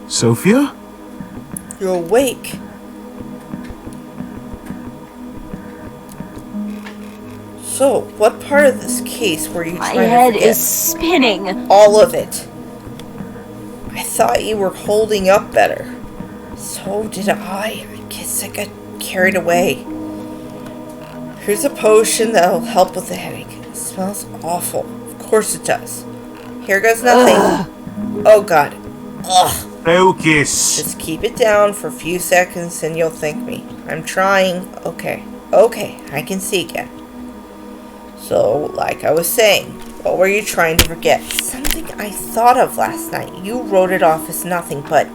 Sophia? You're awake. So, what part of this case were you trying to forget? My head is spinning. All of it. I thought you were holding up better. So did I. I guess I got carried away. Here's a potion that'll help with the headache. It smells awful. Of course it does. Here goes nothing. Ugh. Oh god. Ugh. Focus. Just keep it down for a few seconds and you'll thank me. I'm trying. Okay. Okay, I can see again. So, like I was saying, what were you trying to forget? Something I thought of last night. You wrote it off as nothing, but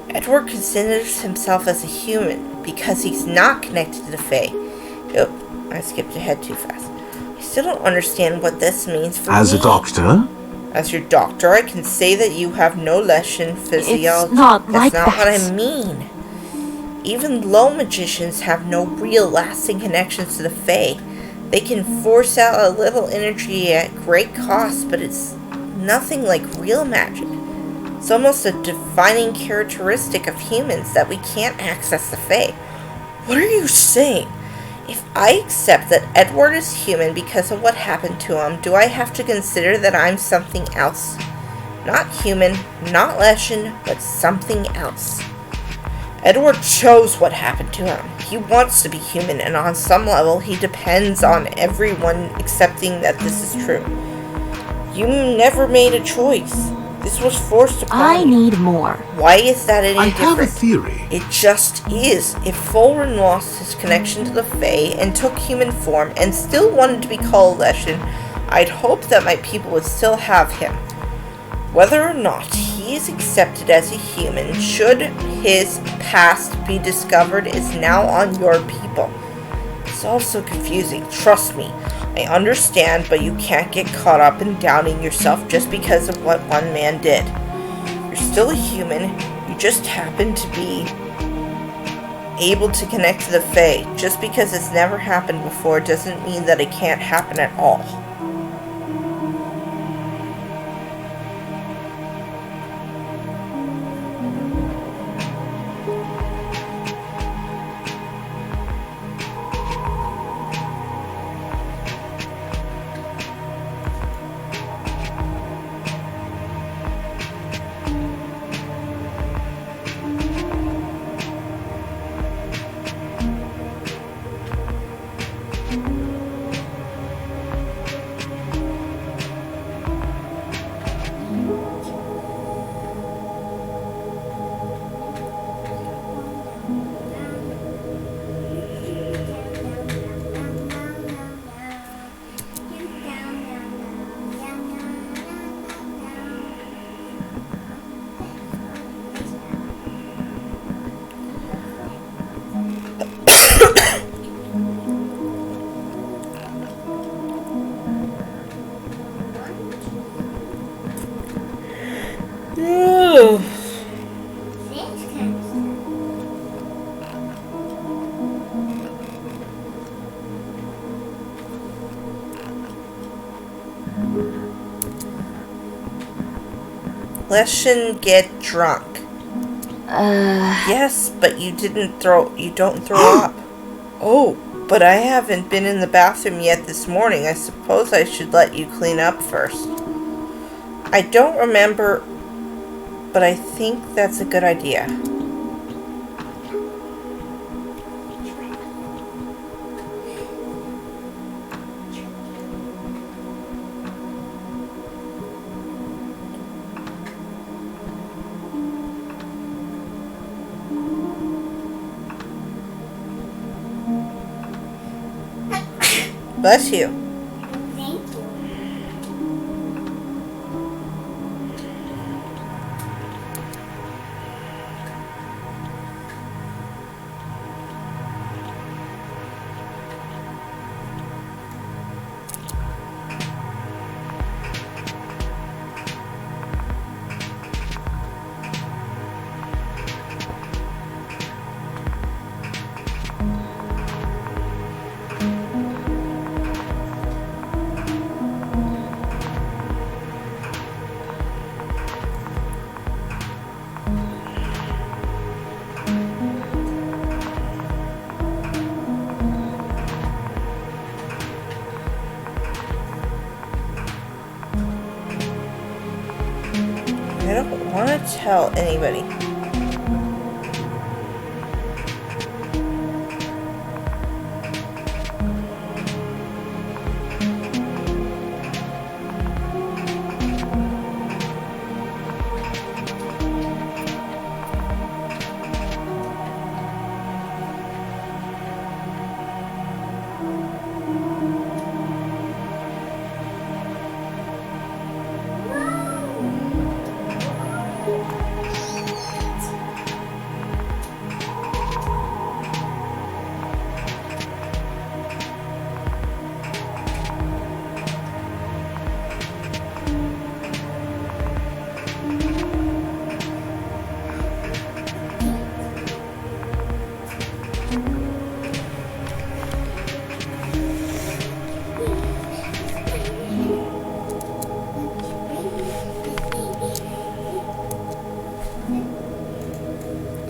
Edward considers himself as a human because he's not connected to the Fae. Oh, I skipped ahead too fast. I still don't understand what this means for me. As a doctor? As your doctor, I can say that you have no Leshen physiology. It's not like That's not that. what I mean. Even low magicians have no real lasting connections to the Fae. They can force out a little energy at great cost, but it's nothing like real magic. It's almost a defining characteristic of humans that we can't access the Fae. What are you saying? If I accept that Edward is human because of what happened to him, do I have to consider that I'm something else? Not human, not Leshen, but something else. Edward chose what happened to him. He wants to be human, and on some level, he depends on everyone accepting that this is true. You never made a choice. This was forced upon you. I need more. Why is that any I different? have a theory. It just is. If Fulren lost his connection to the Fae and took human form and still wanted to be called Leshen, I'd hope that my people would still have him. Whether or not he is accepted as a human, should his past be discovered, is now on your people. It's all so confusing, trust me. I understand, but you can't get caught up in doubting yourself just because of what one man did. You're still a human, you just happen to be able to connect to the Fae. Just because it's never happened before doesn't mean that it can't happen at all. Leshen get drunk. Yes, but you don't throw up. Oh, but I haven't been in the bathroom yet this morning. I suppose I should let you clean up first. I don't remember, but I think that's a good idea. Bless you. Thank you. I don't want to tell anybody.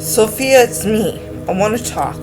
Sophia, it's me. I want to talk.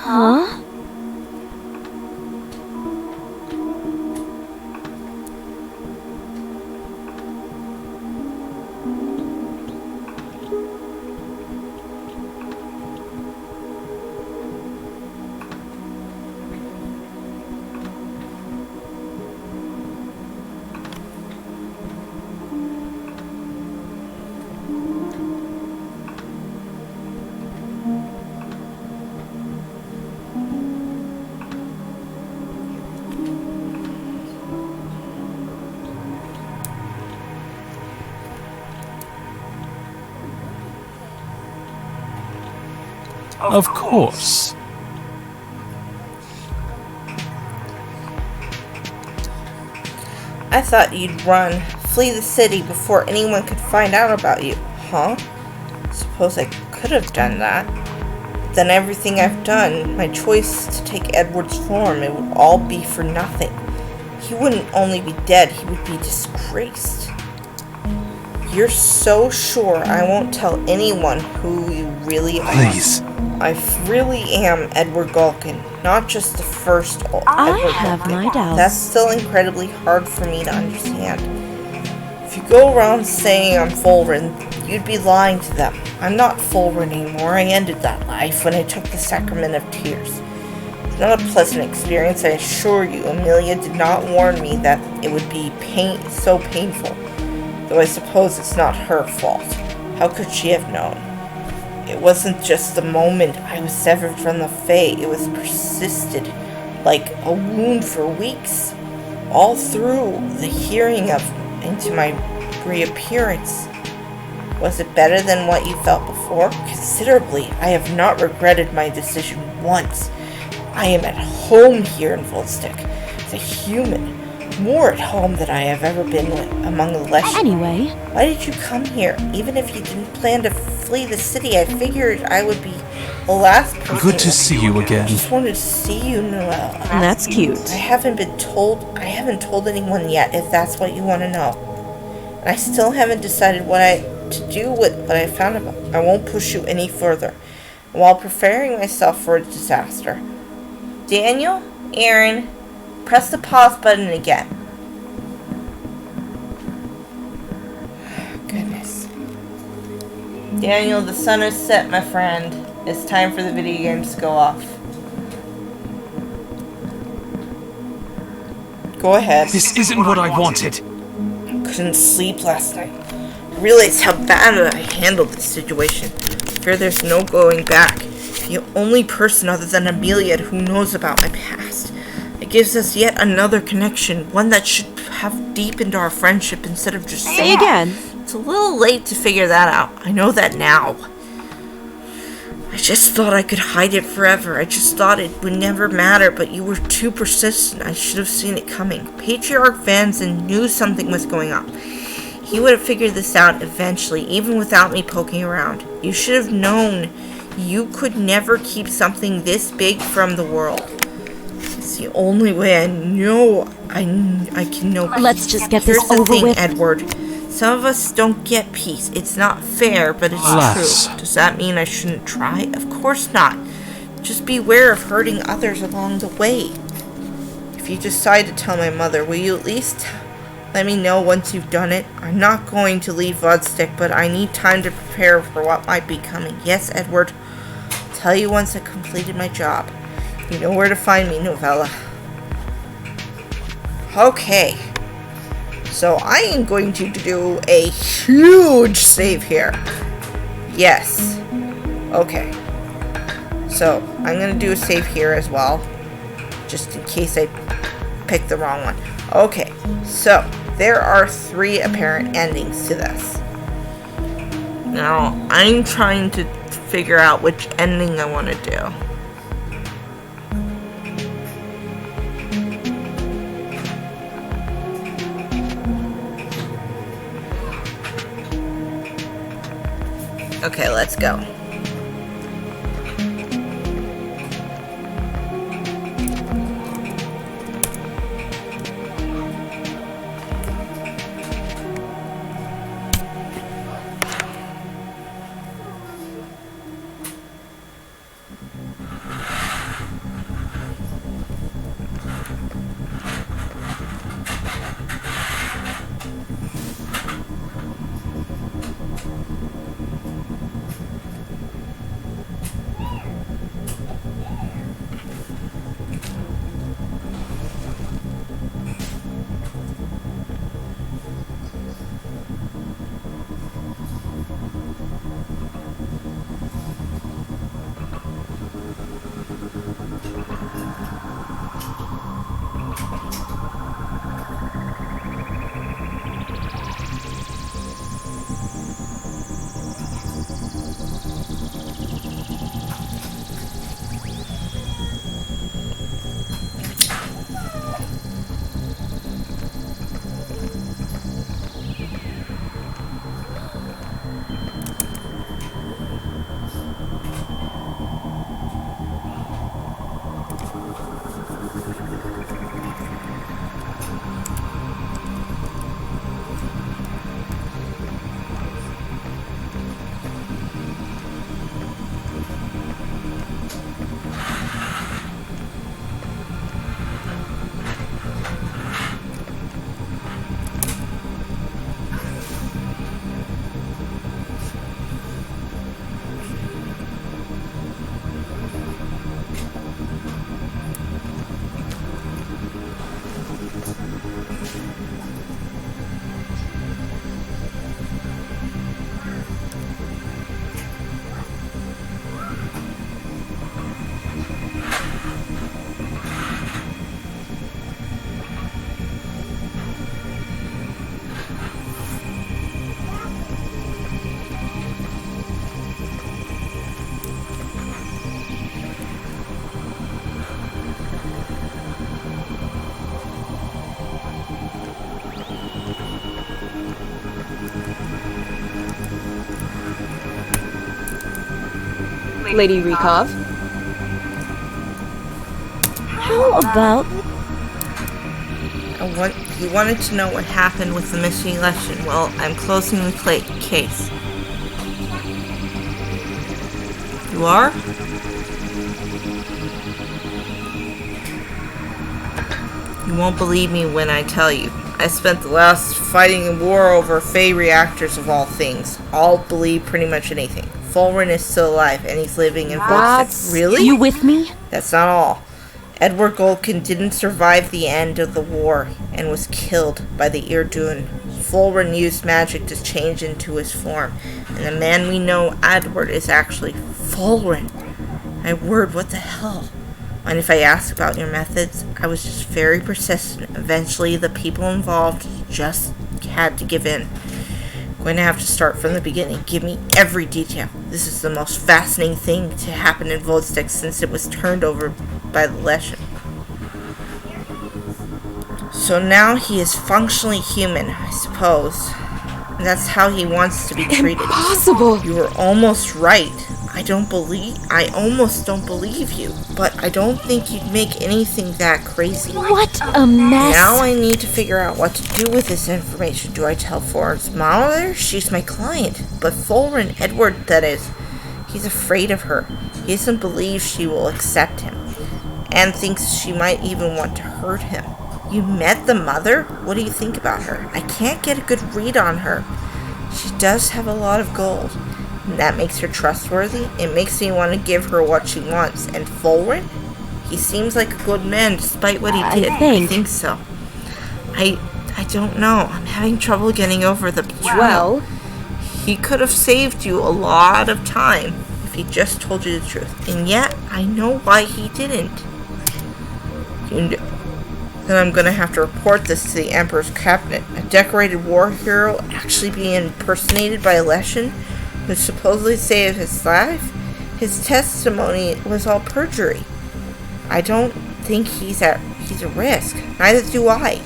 Huh? Of course. I thought you'd run, flee the city before anyone could find out about you, huh? Suppose I could have done that. But then everything I've done, my choice to take Edward's form, it would all be for nothing. He wouldn't only be dead, he would be disgraced. You're so sure I won't tell anyone who you really are? Please. I really am Edward Galkin, not just the first I Edward have Galkin. my doubts. That's still incredibly hard for me to understand. If you go around saying I'm Fulren, you'd be lying to them. I'm not Fulren anymore. I ended that life when I took the Sacrament of Tears. It's not a pleasant experience, I assure you. Amelia did not warn me that it would be so painful. Though I suppose it's not her fault. How could she have known? It wasn't just the moment I was severed from the Fae. It was persisted like a wound for weeks. All through the hearing of into my reappearance. Was it better than what you felt before? Considerably. I have not regretted my decision once. I am at home here in Volstick. As a human. More at home than I have ever been among the Leshy. Anyway, Why did you come here? Even if you didn't plan to flee the city, I figured I would be the last person. Good to see you again. I just wanted to see you, Noelle. that's cute. I haven't told anyone yet if that's what you want to know. And I still haven't decided to do with what I found about. I won't push you any further. While preparing myself for a disaster. Daniel, Aaron, press the pause button again. Goodness. Daniel, the sun is set, my friend. It's time for the video games to go off. Go ahead. This isn't what I wanted. Couldn't sleep last night. I realized how bad I handled this situation. I fear there's no going back. The only person other than Amelia who knows about my past. It gives us yet another connection, one that should have deepened our friendship instead of just Say again. It's a little late to figure that out. I know that now. I just thought I could hide it forever. I just thought it would never matter, but you were too persistent. I should have seen it coming. Patriarch Vanson knew something was going on. He would have figured this out eventually, even without me poking around. You should have known you could never keep something this big from the world. It's the only way I know I can know peace. Let's just get Here's this the over thing, with. Edward. Some of us don't get peace. It's not fair, but it's Alas. true. Does that mean I shouldn't try? Of course not. Just beware of hurting others along the way. If you decide to tell my mother, will you at least let me know once you've done it? I'm not going to leave Vodstick, but I need time to prepare for what might be coming. Yes, Edward. I'll tell you once I've completed my job. You know where to find me, Novella. Okay. So I am going to do a huge save here. Yes. Okay. So, I'm gonna do a save here as well. Just in case I pick the wrong one. Okay, so there are 3 apparent endings to this. Now, I'm trying to figure out which ending I want to do. Okay, let's go. Lady Rykov? How about... You wanted to know what happened with the missing election. Well, I'm closing the case. You are? You won't believe me when I tell you. I spent the last fighting a war over Fey reactors of all things. I'll believe pretty much anything. Fulren is still alive, and he's living in Volstead. Really? You with me? That's not all. Edward Goldkin didn't survive the end of the war and was killed by the Irdun. Fulren used magic to change into his form, and the man we know, Edward, is actually Fulren. My word, what the hell? Mind if I ask about your methods? I was just very persistent. Eventually, the people involved just had to give in. I'm going to have to start from the beginning. Give me every detail. This is the most fascinating thing to happen in Volstead since it was turned over by the Legion. So now he is functionally human, I suppose. And that's how he wants to be treated. Impossible! You were almost right. I almost don't believe you, but I don't think you'd make anything that crazy. What a mess! Now I need to figure out what to do with this information. Do I tell Fulren's mother? She's my client. But Fulren, Edward, that is, he's afraid of her. He doesn't believe she will accept him, and thinks she might even want to hurt him. You met the mother? What do you think about her? I can't get a good read on her. She does have a lot of gold. That makes her trustworthy. It makes me want to give her what she wants. And Fulren? He seems like a good man despite what he did. I think so. I don't know. I'm having trouble getting over the betrayal. Well, He could have saved you a lot of time if if he just told you the truth. And yet, I know why he didn't. Then I'm gonna have to report this to the Emperor's cabinet. A decorated war hero actually being impersonated by a Leshen who supposedly saved his life? His testimony was all perjury. I don't think he's a risk. Neither do I.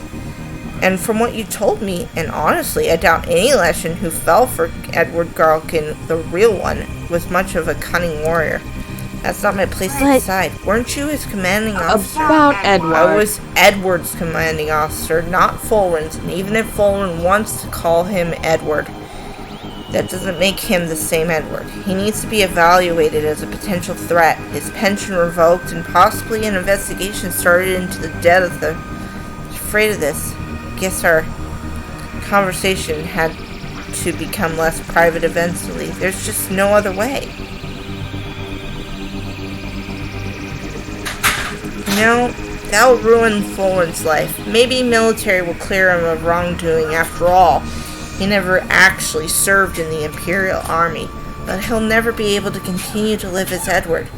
And from what you told me, and honestly, I doubt any Leshen who fell for Edward Garlekin, the real one, was much of a cunning warrior. That's not my place to decide. Weren't you his commanding officer? About Edward. I was Edward's commanding officer, not Fulren's, and even if Fulren wants to call him Edward, that doesn't make him the same Edward. He needs to be evaluated as a potential threat, his pension revoked, and possibly an investigation started into the death of the... Afraid of this. Guess our conversation had to become less private eventually. There's just no other way. You know, that will ruin Fulren's life. Maybe military will clear him of wrongdoing after all. He never actually served in the Imperial Army, but he'll never be able to continue to live as Edward.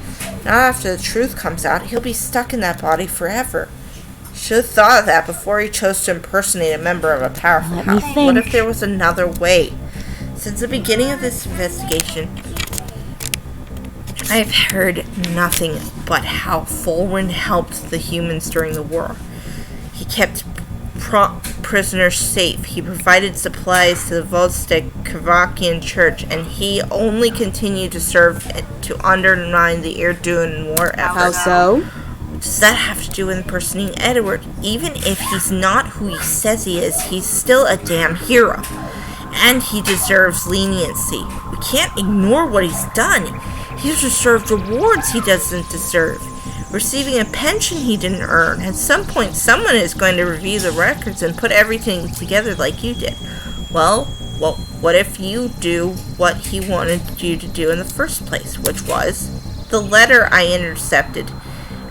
Not after the truth comes out, he'll be stuck in that body forever. Should have thought of that before he chose to impersonate a member of a powerful Let me house. think. What if there was another way? Since the beginning of this investigation, I've heard nothing but how Fulren helped the humans during the war. He kept prisoners safe. He provided supplies to the Volstek Kavakian church, and he only continued to serve to undermine the Irdoon war How efforts. so? What does that have to do with impersonating Edward? Even if he's not who he says he is, he's still a damn hero. And he deserves leniency. We can't ignore what he's done. He's reserved rewards he doesn't deserve. Receiving a pension he didn't earn. At some point, someone is going to review the records and put everything together like you did. Well, what if you do what he wanted you to do in the first place, which was the letter I intercepted.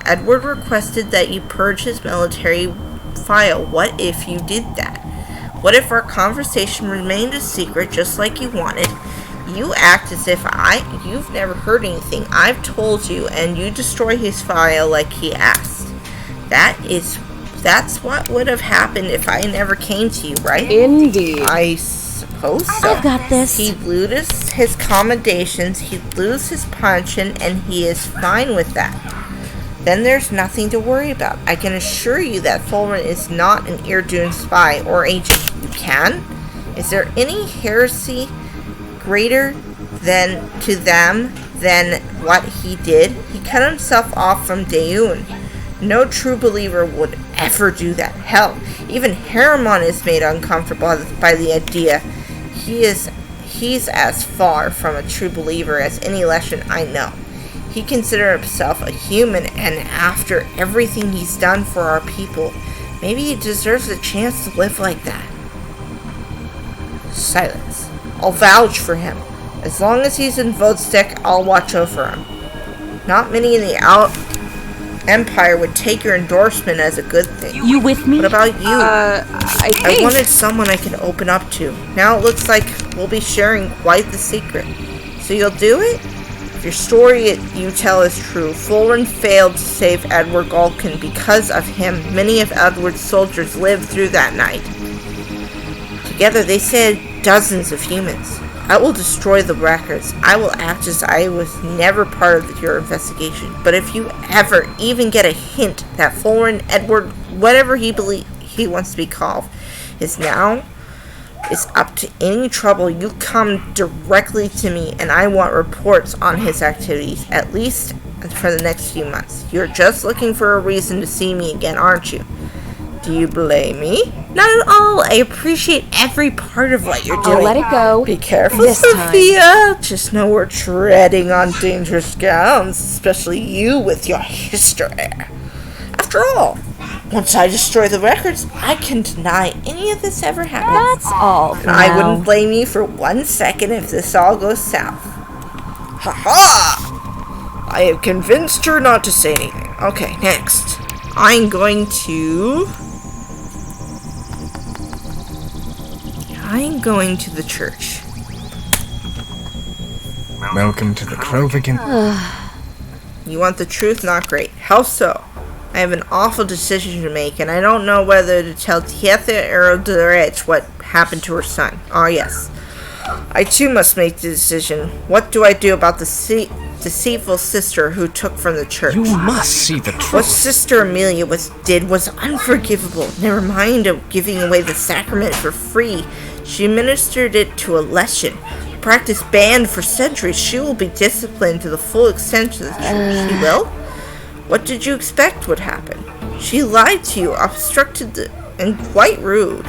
Edward requested that you purge his military file. What if you did that? What if our conversation remained a secret just like you wanted? You act as if you've never heard anything I've told you, and you destroy his file like he asked. That's what would have happened if I never came to you, right? Indeed. I suppose so. I've got this. He'd lose his commendations, he'd lose his pension, and he is fine with that. Then there's nothing to worry about. I can assure you that Fulren is not an Irdoon spy or agent. You can? Is there any heresy greater to them than what he did? He cut himself off from Daeun. No true believer would ever do that. Hell, even Harriman is made uncomfortable by the idea. He's as far from a true believer as any Leshen I know. He considered himself a human, and after everything he's done for our people, maybe he deserves a chance to live like that. Silence. I'll vouch for him. As long as he's in Volstek, I'll watch over him. Not many in the Empire would take your endorsement as a good thing. You with me? What about you? I I think... wanted someone I could open up to. Now it looks like we'll be sharing quite the secret. So you'll do it? If your story you tell is true, Fulren failed to save Edward Garlekin. Because of him, many of Edward's soldiers lived through that night. Together they saved dozens of humans. I will destroy the records. I will act as I was never part of your investigation. But if you ever even get a hint that Fulren, Edward, whatever he wants to be called, is up to any trouble, you come directly to me, and I want reports on his activities, at least for the next few months. You're just looking for a reason to see me again, aren't you? Do you blame me? Not at all. I appreciate every part of what you're doing. I'll let it go. Be careful, this time. Sophia. Just know we're treading on dangerous grounds, especially you with your history. After all, once I destroy the records, I can deny any of this ever happened. That's all for And I now. wouldn't blame you for 1 second if this all goes south. Ha ha! I have convinced her not to say anything. Okay, next. I'm going to the church. Welcome to the Krovigan. You want the truth? Not great. How so? I have an awful decision to make, and I don't know whether to tell Tietha or Dorech what happened to her son. Ah, yes. I too must make the decision. What do I do about the deceitful sister who took from the church? You must see the What truth. Sister Amelia did was unforgivable. Never mind of giving away the sacrament for free. She administered it to a lesson. Practice banned for centuries. She will be disciplined to the full extent of the church. She will? What did you expect would happen? She lied to you, and quite rude.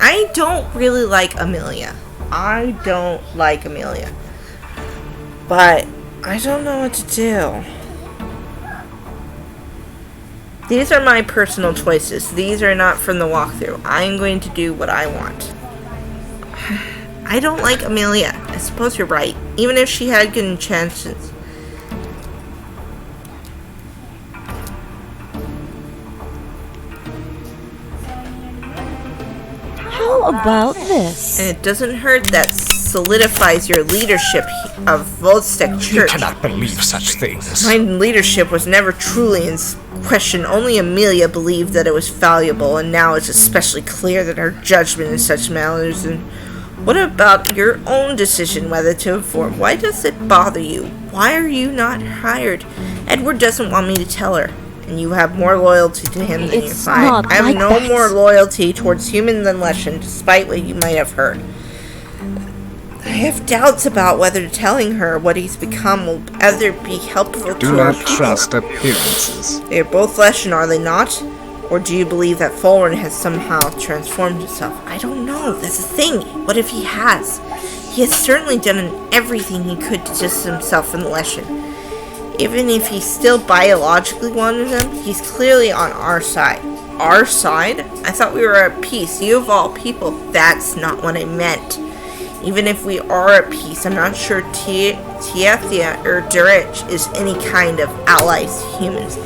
I don't really like Amelia. I don't like Amelia. But I don't know what to do. These are my personal choices. These are not from the walkthrough. I'm going to do what I want. I don't like Amelia. I suppose you're right. Even if she had good chances. How about this? And it doesn't hurt that solidifies your leadership of Volstek You Church. cannot believe such things. My leadership was never truly in question. Only Amelia believed that it was valuable, and now it's especially clear that her judgment in such matters. And what about your own decision whether to inform? Why does it bother you? Why are you not hired? Edward doesn't want me to tell her, and you have more loyalty to him than you It's find. not I have like no that. more loyalty towards human than Leshen, despite what you might have heard. I have doubts about whether telling her what he's become will either be helpful Do to not her. trust appearances. They are both Leshen, are they not? Or do you believe that Fulren has somehow transformed himself? I don't know. That's the thing. What if he has? He has certainly done everything he could to distance himself from the Leshen. Even if he still biologically wanted them, he's clearly on our side. Our side? I thought we were at peace. You of all people, that's not what I meant. Even if we are at peace, I'm not sure Tiethia or Durich is any kind of allies to humans.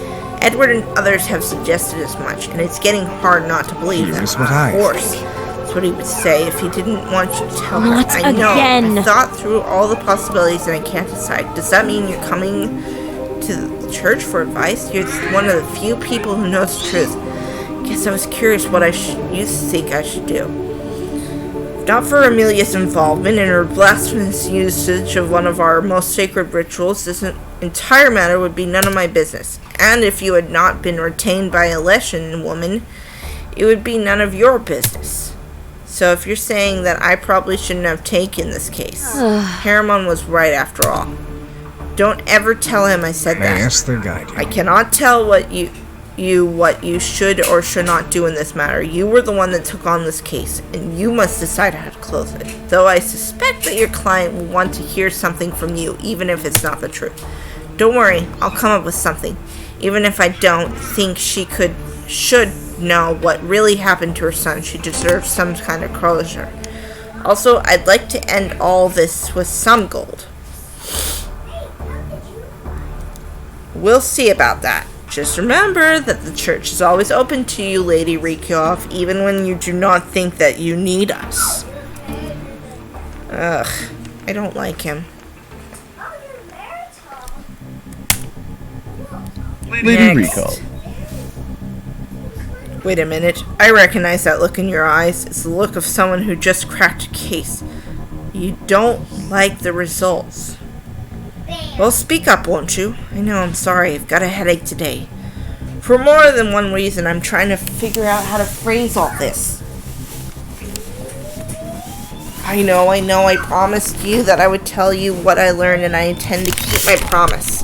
Edward and others have suggested as much, and it's getting hard not to believe them. Here's what I Of course. That's what he would say if he didn't want you to tell Not her. I know. again. I thought through all the possibilities and I can't decide. Does that mean you're coming to the church for advice? You're one of the few people who knows the truth. Guess I was curious what you think I should do. Not for Amelia's involvement in her blasphemous usage of one of our most sacred rituals, this entire matter would be none of my business. And if you had not been retained by a Leshen woman, it would be none of your business. So if you're saying that I probably shouldn't have taken this case, Harriman was right after all. Don't ever tell him I said May that. Esther guide you. I cannot tell what you should or should not do in this matter. You were the one that took on this case, and you must decide how to close it. Though I suspect that your client will want to hear something from you, even if it's not the truth. Don't worry, I'll come up with something. Even if I don't think she should know what really happened to her son, she deserves some kind of closure. Also, I'd like to end all this with some gold. We'll see about that. Just remember that the church is always open to you, Lady Rikov, even when you do not think that you need us. Ugh, I don't like him. Lady Next. Recall. Wait a minute. I recognize that look in your eyes. It's the look of someone who just cracked a case. You don't like the results. Well, speak up, won't you? I know, I'm sorry. I've got a headache today. For more than one reason, I'm trying to figure out how to phrase all this. I know. I promised you that I would tell you what I learned, and I intend to keep my promise.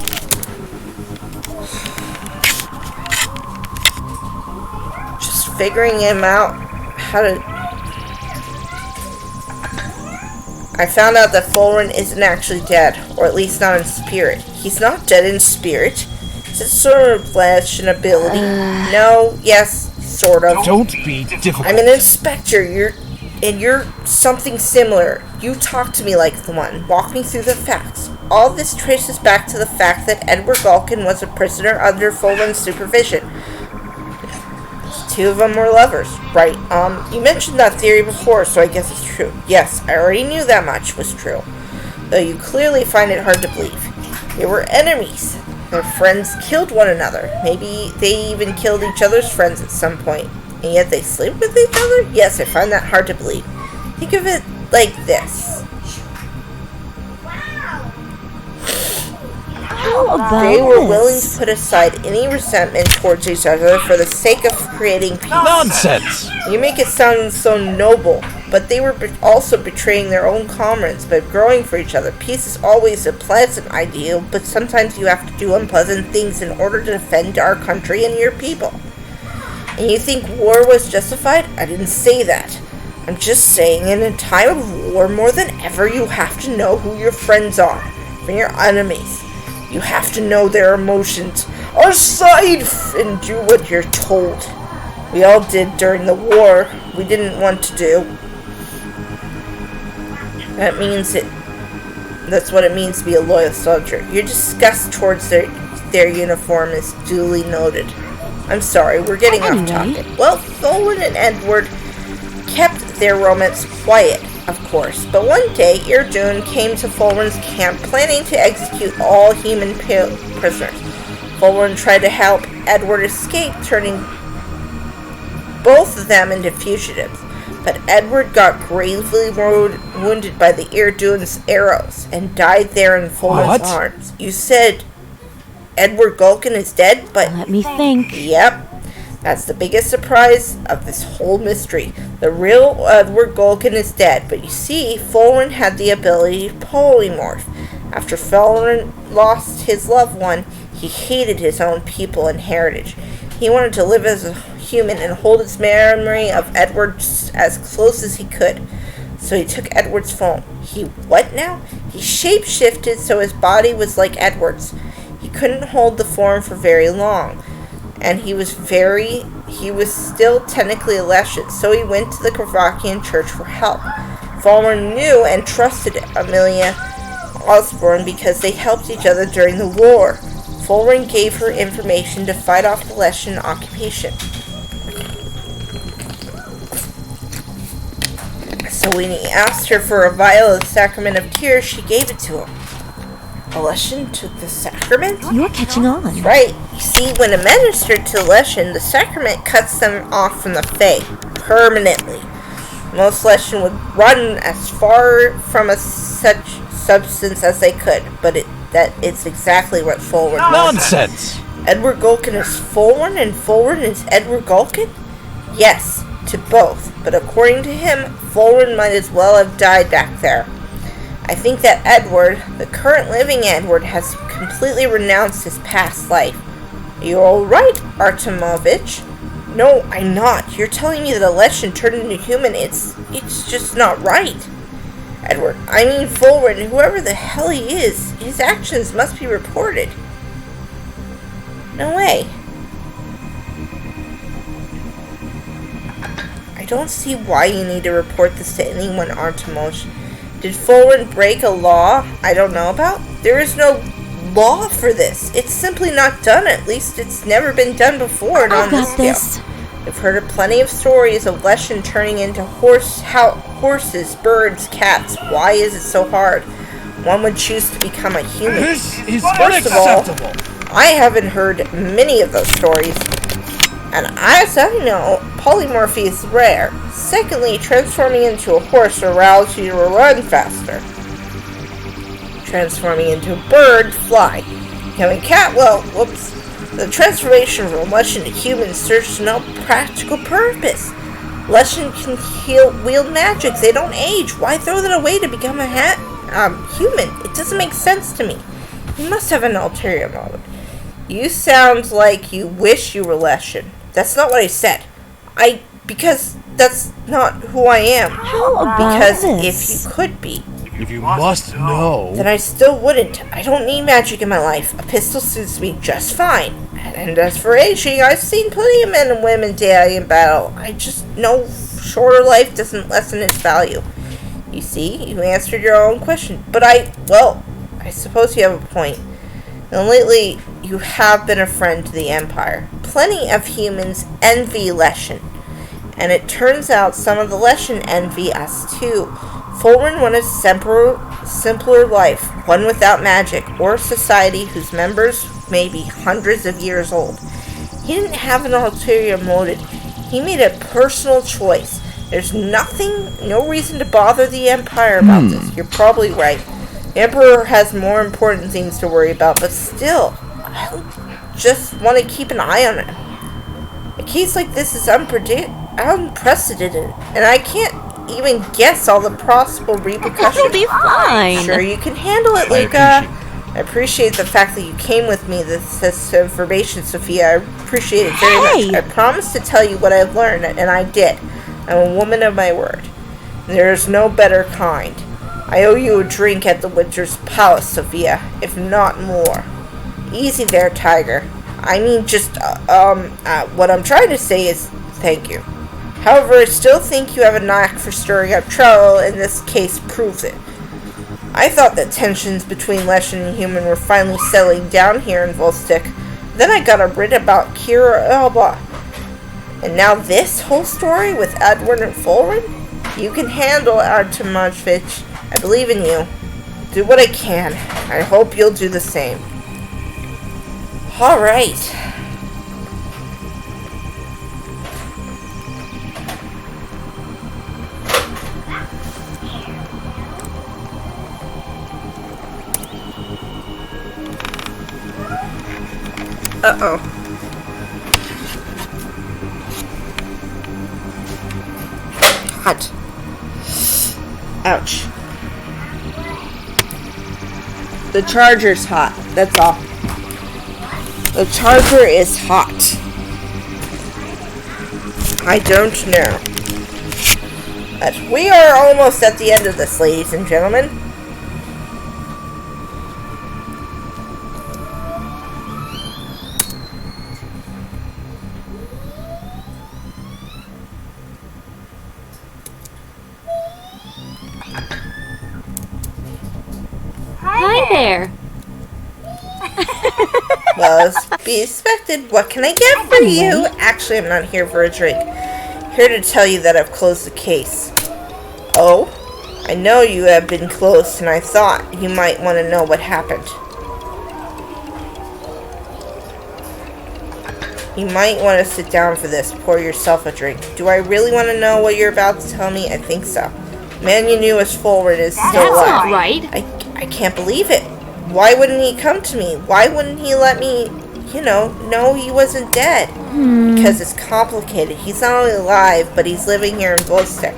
Just figuring him out how to... I found out that Fulren isn't actually dead, or at least not in spirit. He's not dead in spirit. Is it sort of flesh and ability? No, yes, sort of. Don't be difficult. I'm an inspector, you're something similar. You talk to me like the one, walk me through the facts. All this traces back to the fact that Edward Galkin was a prisoner under Fulren's supervision. two of them were lovers, right? You mentioned that theory before, so I guess it's true. Yes, I already knew that much was true. Though you clearly find it hard to believe. They were enemies. Their friends killed one another. Maybe they even killed each other's friends at some point. And yet they sleep with each other? Yes, I find that hard to believe. Think of it like this. How about They were this? willing to put aside any resentment towards each other for the sake of creating peace. Nonsense! You make it sound so noble, but they were also betraying their own comrades by growing for each other. Peace is always a pleasant ideal, but sometimes you have to do unpleasant things in order to defend our country and your people. And you think war was justified? I didn't say that. I'm just saying in a time of war, more than ever, you have to know who your friends are from your enemies. You have to know their emotions. Aside and do what you're told. We all did during the war. We didn't want to do. That's what it means to be a loyal soldier. Your disgust towards their uniform is duly noted. I'm sorry, we're getting off topic. Well, Thorwin and Edward kept their romance quiet, of course, but one day Irdun came to Fulwin's camp planning to execute all human prisoners. Fulwin tried to help Edward escape, turning both of them into fugitives, but Edward got gravely wounded by the Irdun's arrows and died there in Fulwin's arms. You said Edward Gulkin is dead, but... Let me think. Yep. That's the biggest surprise of this whole mystery. The real Edward Gulkin is dead, but you see, Fulwin had the ability to polymorph. After Fulwin lost his loved one, he hated his own people and heritage. He wanted to live as a human and hold his memory of Edward as close as he could. So he took Edward's form. He what now? He shape-shifted so his body was like Edward's. He couldn't hold the form for very long. And he was still technically a Leshen, so he went to the Kravakian church for help. Fulwin knew and trusted Amelia Osborne because they helped each other during the war. Fulwin gave her information to fight off the Leshen occupation. So when he asked her for a vial of the Sacrament of Tears, she gave it to him. Leshen took the sacrament? You're catching on. Right. You see, when administered to Leshen, the sacrament cuts them off from the Fae permanently. Most Leshen would run as far from such substance as they could, but it's exactly what Fulwin was. Nonsense! Edward Gulkin is Fulwin, and Fulwin is Edward Gulkin? Yes, to both, but according to him, Fulwin might as well have died back there. I think that Edward, the current living Edward, has completely renounced his past life. Are you alright, Artemovich? No, I'm not. You're telling me that a Leshen turned into human. It's just not right. Edward, I mean Fulwin, whoever the hell he is, his actions must be reported. No way. I don't see why you need to report this to anyone, Artemovich. Did Fulwin break a law I don't know about? There is no law for this. It's simply not done. At least it's never been done before and on this scale. I've heard of plenty of stories of Leshen turning into horses, birds, cats. Why is it so hard? One would choose to become a human. This is First of all, unacceptable! I haven't heard many of those stories. And as I know, polymorphy is rare. Secondly, transforming into a horse allows you to run faster. Transforming into a bird, fly. Becoming a cat, well, whoops. The transformation from Leshen to human serves no practical purpose. Leshen can wield magic. They don't age. Why throw that away to become a human? It doesn't make sense to me. You must have an ulterior motive. You sound like you wish you were Leshen. That's not what I said. Because that's not who I am. How about Because this? if you could be, If you must know... then I still wouldn't. I don't need magic in my life. A pistol suits me just fine. And as for aging, I've seen plenty of men and women die in battle. I just know shorter life doesn't lessen its value. You see, you answered your own question. But I suppose you have a point. And lately, you have been a friend to the Empire. Plenty of humans envy Leshen, and it turns out some of the Leshen envy us too. Fulren wanted a simpler life, one without magic, or a society whose members may be hundreds of years old. He didn't have an ulterior motive. He made a personal choice. There's no reason to bother the Empire about this. You're probably right. The Emperor has more important things to worry about, but still, I just want to keep an eye on him. A case like this is unprecedented, and I can't even guess all the possible repercussions. It'll be fine. Sure, you can handle it, Luca. I appreciate the fact that you came with me this information, Sophia. I appreciate it very much. I promised to tell you what I've learned, and I did. I'm a woman of my word. There is no better kind. I owe you a drink at the Winter's Palace, Sophia, if not more. Easy there, Tiger. I mean, just, what I'm trying to say is thank you. However, I still think you have a knack for stirring up trouble, and this case proves it. I thought that tensions between Leshen and human were finally settling down here in Volstic. Then I got a writ about Kira Elba. And now this whole story with Edward and Fulren? You can handle Artemovich. I believe in you. Do what I can. I hope you'll do the same. Alright. Uh-oh. Hot. Ouch. The charger's hot. That's all. The charger is hot. I don't know. But we are almost at the end of this, ladies and gentlemen. Hi there. Well, as be expected, what can I get for you? Actually, I'm not here for a drink. Here to tell you that I've closed the case. Oh? I know you have been close, and I thought you might want to know what happened. You might want to sit down for this. Pour yourself a drink. Do I really want to know what you're about to tell me? I think so. The man you knew as Fulren is still That's alive. not right. I can't believe it. Why wouldn't he come to me? Why wouldn't he let me, know he wasn't dead? Because it's complicated. He's not only alive, but he's living here in Volstic.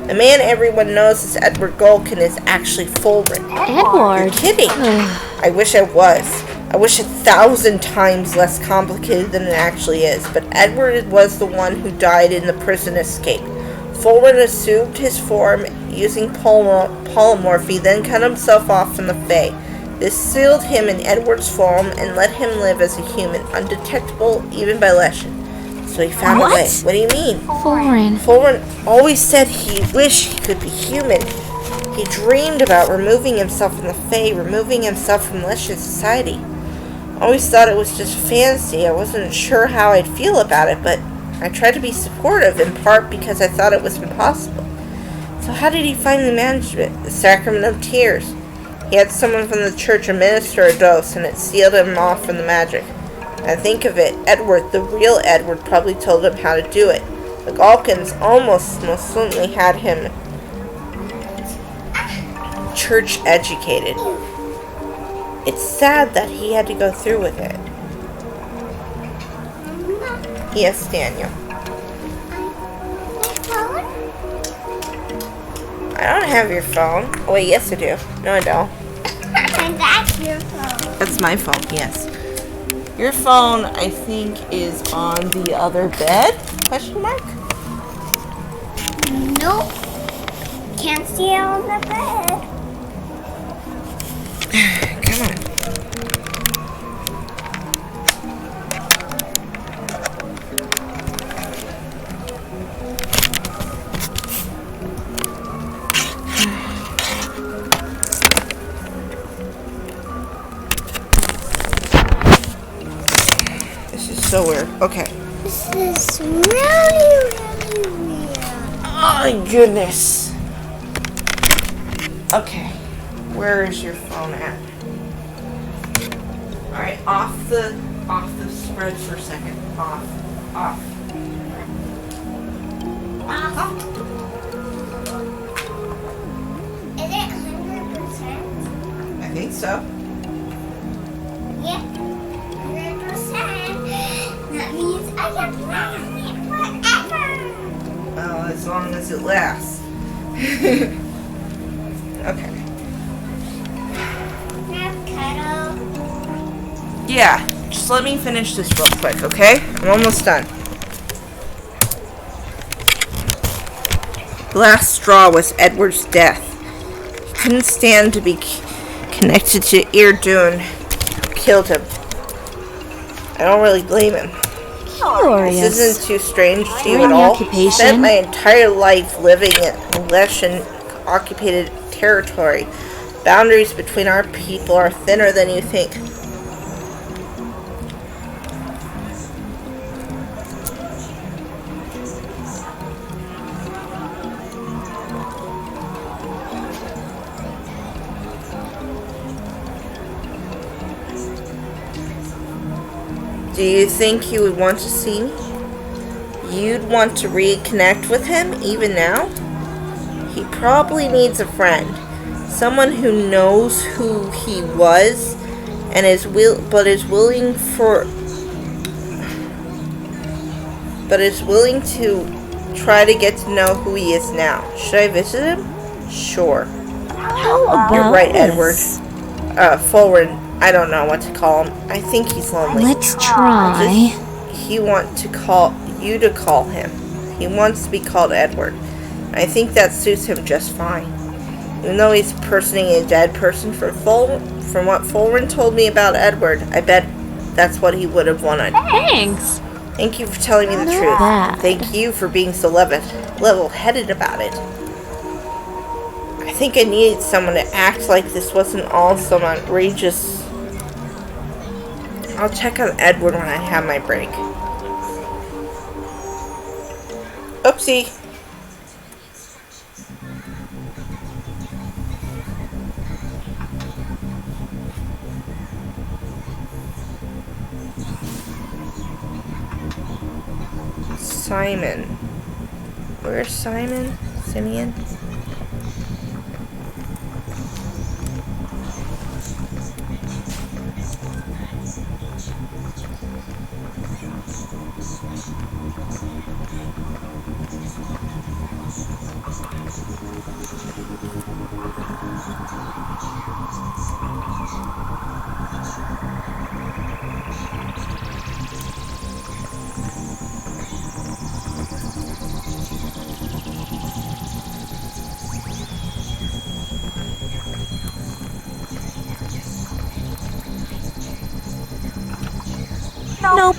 The man everyone knows as Edward Gulkin is actually Fulren. Edward. You're kidding. I wish I was. I wish 1,000 times less complicated than it actually is. But Edward was the one who died in the prison escape. Fulren assumed his form using polymorphy, then cut himself off from the Fae. This sealed him in Edward's form and let him live as a human, undetectable even by Leshen. So he found a way. What do you mean? Fulren always said he wished he could be human. He dreamed about removing himself from the Fae, removing himself from Leshen's society. I always thought it was just fantasy. I wasn't sure how I'd feel about it, but I tried to be supportive, in part because I thought it was impossible. So how did he find the management? The Sacrament of Tears. He had someone from the church administer a dose, and it sealed him off from the magic. I think of it, Edward, the real Edward, probably told him how to do it. The Gulkins most certainly had him church educated. It's sad that he had to go through with it. Yes, Daniel. I don't have your phone. Oh, wait, yes I do. No, I don't. And that's your phone. That's my phone, yes. Your phone, I think, is on the other bed? Question mark? Nope. Can't see it on the bed. Come on. so weird. Okay. This is really weird. Oh my goodness. Okay. Where is your phone at? Alright, off the spreads for a second. Off. Is it 100%? I think so. Yeah, 100%. That means I can play on it forever. Well, as long as it lasts. Okay. Cuddle. Yeah, just let me finish this real quick, okay? I'm almost done. The last straw was Edward's death. He couldn't stand to be connected to Irdun, who killed him. I don't really blame him. Curious. This isn't too strange to you During at the all. I occupation- spent my entire life living in Leshan occupied territory. Boundaries between our people are thinner than you think. Do you think he would want to see me? You'd want to reconnect with him even now? He probably needs a friend. Someone who knows who he was and is willing to try to get to know who he is now. Should I visit him? Sure. How about You're right, Edward. this? Fulren. I don't know what to call him. I think he's lonely. Let's try. He wants to call you to call him. He wants to be called Edward. I think that suits him just fine. Even though he's personing a dead person, from what Fulren told me about Edward, I bet that's what he would have wanted. Thanks. Thank you for telling me the Not truth. bad. Thank you for being so level-headed about it. I think I needed someone to act like this wasn't all some outrageous... I'll check on Edward when I have my break. Oopsie. Simon. Where's Simon? Simeon? Nope.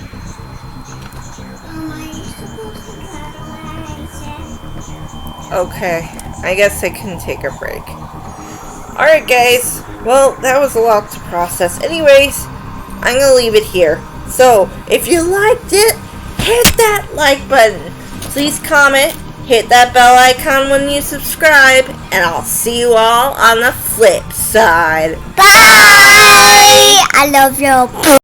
Are you supposed to cuddle? Okay, I guess I can take a break. Alright guys, well that was a lot to process. Anyways, I'm gonna leave it here. So, if you liked it, hit that like button. Please comment, hit that bell icon when you subscribe, and I'll see you all on the flip side. Bye! I love you.